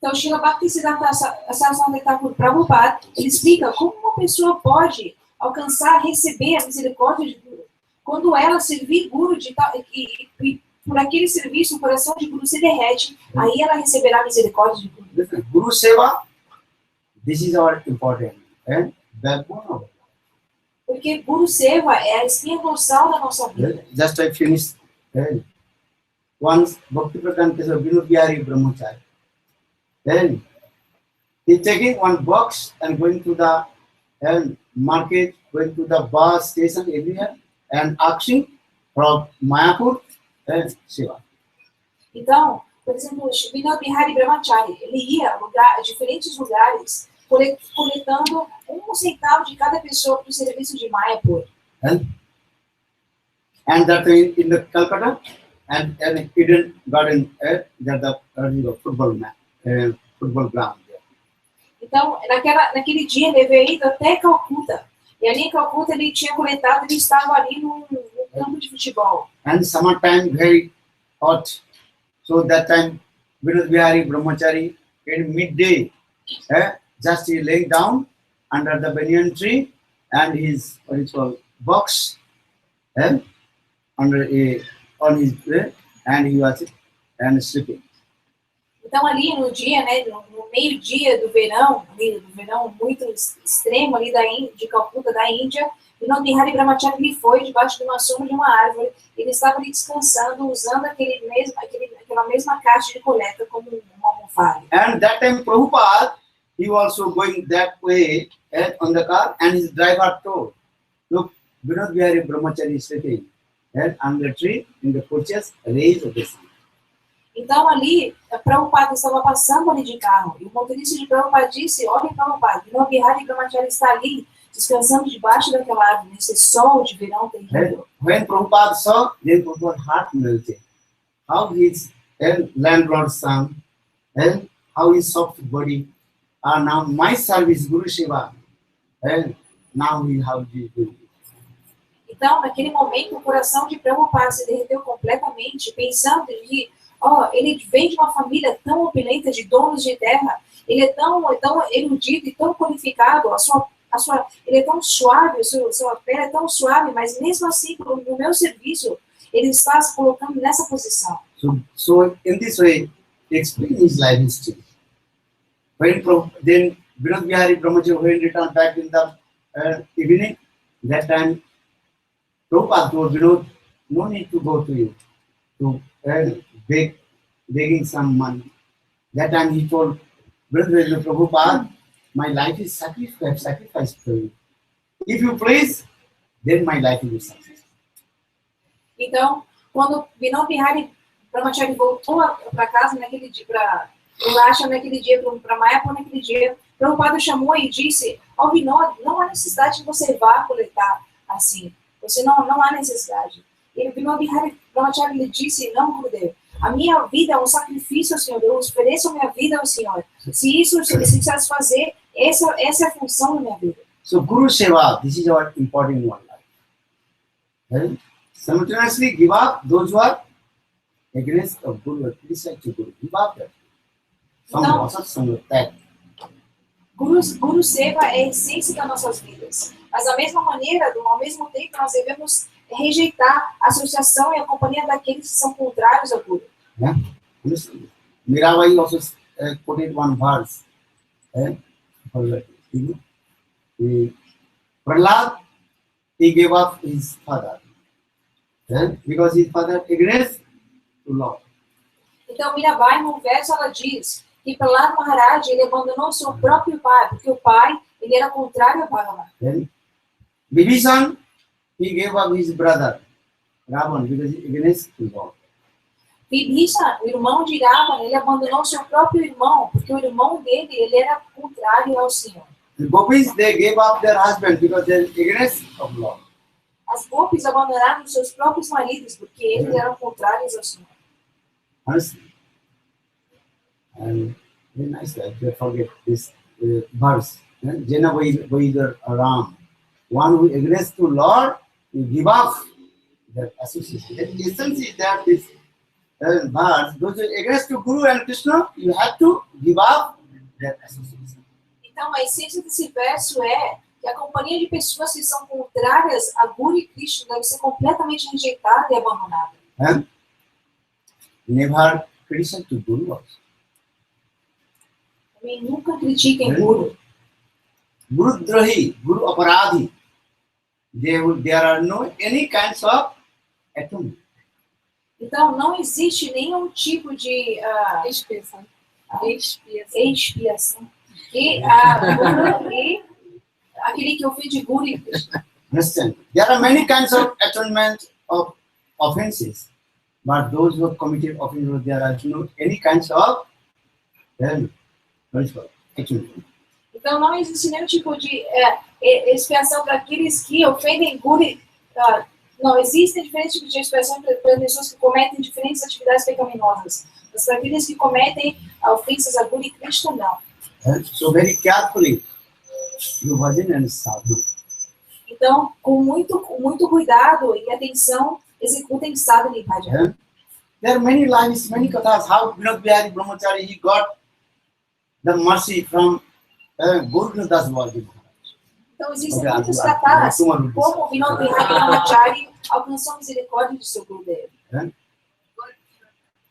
Então, Srila Bhaktisiddhanta Saraswati Thakur Prabhupada, ele explica como uma pessoa pode alcançar, receber a misericórdia de Guru. Quando ela servir Guru e por aquele serviço, o coração de Guru se derrete, aí ela receberá a misericórdia de Guru. Guru Seva, this is our important backbone of it. Porque Guru Seva é a espinha dorsal da nossa vida. Just I finished once Bhakti Pradhan Keśava Vinod Bihari Brahmachari. Then he's taking 1 box and going to the market, going to the bus station everywhere and asking from Mayapur and Shiva. Então, por exemplo, Vinod Bihari Brahmachari, ele ia a diferentes lugares coletando 1 centavo de cada pessoa para o serviço de Mayapur. And that in the Calcutta and Eden Garden, there's the football ground there. Então, naquele dia ele veio ido até Calcutta. E ali em Calcutta ele tinha coletado, ele estava ali no campo de futebol. And summertime very hot. So that time Vinod Bihari Brahmachari in midday, just he laying down under the banyan tree and his box on his bed, and he was sleeping. Então ali no dia, né, no meio-dia do verão muito extremo ali de Calcutta, da Índia, Vinod Bihari Brahmachari ele foi debaixo de uma sombra de uma árvore. Ele estava ali descansando, usando aquela mesma caixa de coleta como uma almofada. And that time Prabhupada, he also going that way on the car, and his driver told, look, Vinod Bihari Brahmachari is sleeping under the tree in the porches, rays of the sun. Então ali, Prabhupada estava passando ali de carro, e o motorista de Prabhupada disse, olha Prabhupada, Vinod Bihari Brahmachari está ali, descansando debaixo daquela árvore, nesse sol de verão terrível. When Prabhupada saw, then Prabhupada's heart melted. How his landlord's son, and how his soft body, are now my service, Guru Seva, and now he how he do. Então, naquele momento, o coração de Prabhupada se derreteu completamente, pensando que ele vem de uma família tão opulenta de donos de terra, ele é tão erudito e tão qualificado, ele é tão suave, sua pele é tão suave, mas mesmo assim, no meu serviço, ele está se colocando nessa posição. So in this way, explain his life history. Then Vinod Bihari Brahmachari, when returned back in the evening, that time Prabhupada told Vinod, no need to go to you to begging some money. That time he told Vinod Prabhupada, my life is sacrificed for you. If you please, then my life will be successful. Então, quando Vinod Bihari Brahmachari voltou para casa naquele dia, para Mayapur naquele dia, Prabhupada chamou e disse, Vinod, não há necessidade de você vá coletar assim. Não há necessidade. E Vinod Bihari Brahmachari lhe disse, não, Gurudeva, a minha vida é um sacrifício ao Senhor, eu ofereço a minha vida ao Senhor. Se isso se satisfazer, essa é a função da minha vida. So Guru Seva, this is our important one life. Simultaneously give up those who are against of Guru, criticize to Guru. Give up that. Guru Seva é a essência das nossas vidas. Mas da mesma maneira, ao mesmo tempo, nós devemos rejeitar a associação e a companhia daqueles que são contrários ao Guru. Mirabai also quoted one verse. Prahlad, he gave up his father because his father agrees to law. Então, Mirabai, num verso, ela diz que Prahlāda Mahārāja, ele abandonou seu próprio pai, porque o pai, ele era contrário ao Bhagavan. Then Vibhishan, he gave up his brother Ravan because he against to law. Vibhishan, o irmão de Ravana, ele abandonou seu próprio irmão, porque o irmão dele, ele era contrário ao Senhor. The gopis, they gave up their husband because they are against of law. As gopis abandonaram seus próprios maridos, porque eles eram contrários ao Senhor. Honestly. And very nice that they forget this verse. Jena Vaidar Aram. One who agrees to Lord, you give up their association. The essence is that this verse, those who agree to Guru and Krishna, you have to give up their association. Então, a essência desse verso é que a companhia de pessoas que são contrárias a Guru e Krishna deve ser completamente rejeitada e abandonada. And never criticize to Guru also. Também nunca critiquem Guru. Guru Drahi, Guru Aparadhi. There are no any kinds of atonement. Então, não existe nenhum tipo de Expiação. expiação. E aquele que ofende Guru e Krishna. Understand? There are many kinds of atonement of offenses, but those who have committed offenses, there are no any kinds of atonement. Então, não existe nenhum tipo de expiação para aqueles que ofendem Guru. Não existem diferentes tipos de expiação para pessoas que cometem diferentes atividades pecaminosas. Mas para aqueles que cometem ofensas a Guru e Krishna, não. So very carefully, you bhajan and sadhana. Então, com muito cuidado e atenção, executem sadhana e bhajan. There are many lines, many kathas. How Vinod Bihari Brahmachari he got the mercy from Gurudeva Gosvāmī. Então, existem muitos kathas, como Vinod Bihari Brahmachari alcançou a misericórdia de seu Gurudeva.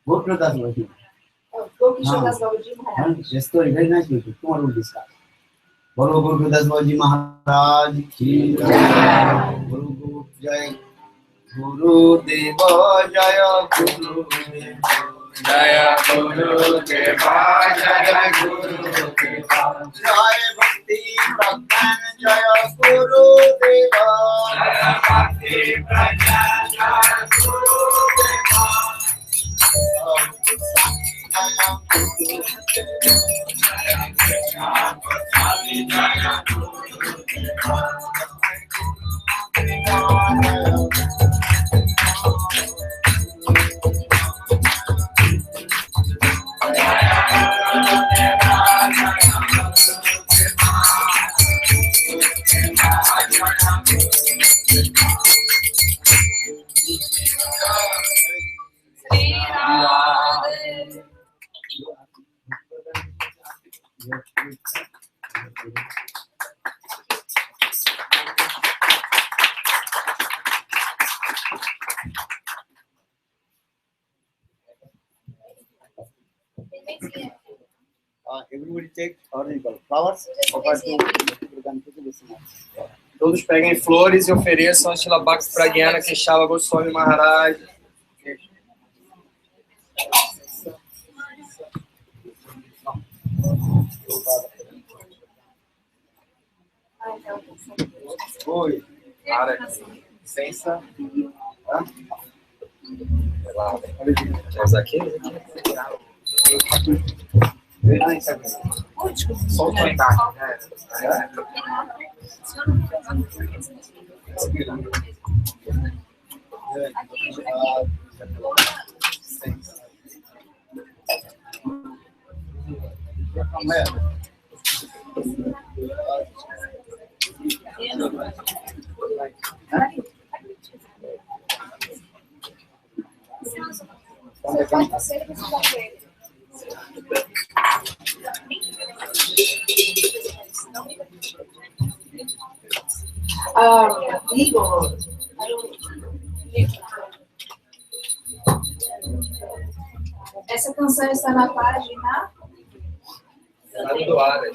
Gurudeva Gosvāmī. The story very nice. Tomorrow we'll discuss. Bolo Gurudeva Gosvāmī Mahārāja ki jai. Guru Jai. Gurudeva Jaya Gurudeva. Jaya Gurudeva Jaya Gurudeva. Jaya Bhakti Prajñāna Jaya Gurudeva. Jaya Bhakti Prajñāna Jaya Gurudeva. Jaya Keśava Jaya Gurudeva. Everybody take original flowers. Todos peguem flores e ofereçam a Śrīla Bhakti Prajñāna Keśava Gosvāmī Mahārāja. Oi. Licença. Vamos aqui. Solta a idade. Igor. Essa canção está na página Lá do Doara.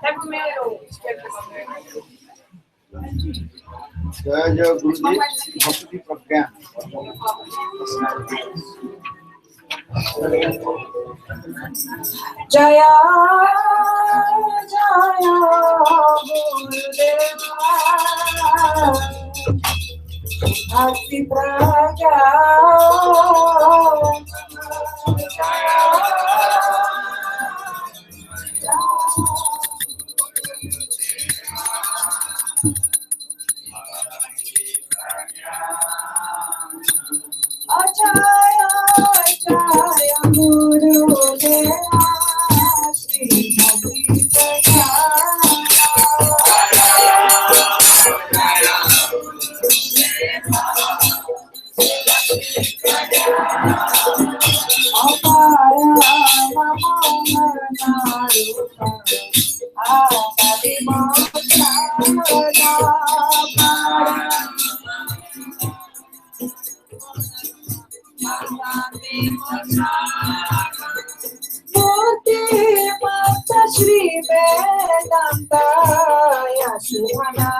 Pega o meu, eu espero que Jaya Jaya Gurudev, Bhakti Prajñāna. Jaya Jaya Gurudeva Bhakti Jaya Jaya Gurudeva Śrīmad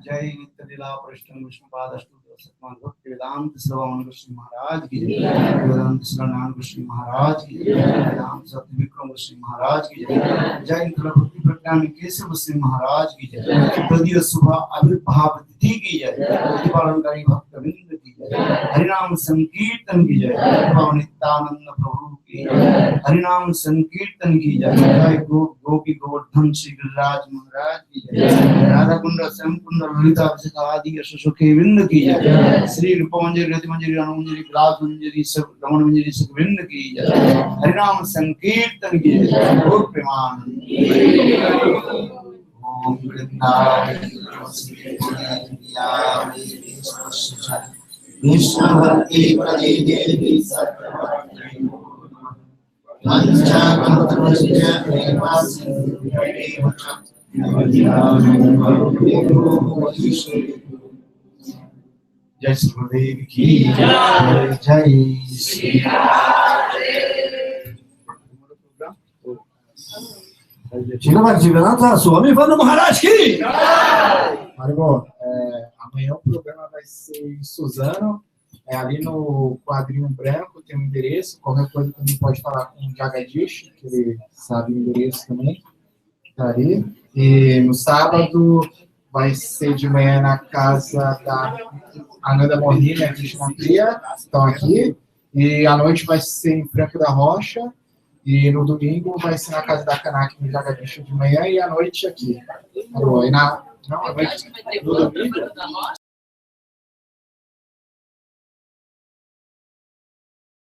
जय नित्य लीला प्रष्टम विष्णु पादस्तु सतमान भक्ति वेदांत श्रवण गोस्वामी महाराज की जय, वेदांत श्रवण गोस्वामी महाराज की जय, वेदांत सत्य विक्रम गोस्वामी महाराज की जय, जय नित्य भक्ति प्रज्ञान केशव गोस्वामी महाराज की जय, तदीय शुभ आविर्भाव तिथि की जय, प्रतिपालनकारी भक्तवृंद की जय, हरिनाम संकीर्तन की जय, भगवान नित्यानंद प्रभु की हरिनाम संकीर्तन की जय, गोपी गोवर्धन श्री गिरिराज महाराज की जय, राधा कुंड श्याम कुंड ललिता अभिषेक आदि यश सुखे विंद की जय, श्री रूप मंजरी रति मंजरी अनु मंजरी विलास मंजरी सब रमण मंजरी सुख विंद की जय, हरिनाम संकीर्तन की जय, गौर प्रेमानंद। ओम वृंदावन विष्णु भक्ति प्रदे देवी सत्यवती मंचाकंतमस्य प्रेमा सिंधु जय श्री गुरुदेव की जय, जय Shri Śrīmad Jivanatha Swami Vanda Mahārāja que Margot, amanhã o programa vai ser em Suzano, ali no quadrinho branco, tem um endereço, qualquer coisa também pode falar com o Jagadish, que ele sabe o endereço também, tá ali. E no sábado vai ser de manhã na casa da Ananda Mohini, a Krishna Priya, estão aqui, e à noite vai ser em Franco da Rocha, e no domingo vai ser na casa da Kanak, no Jagadish de manhã, e à noite aqui. E à noite, no domingo,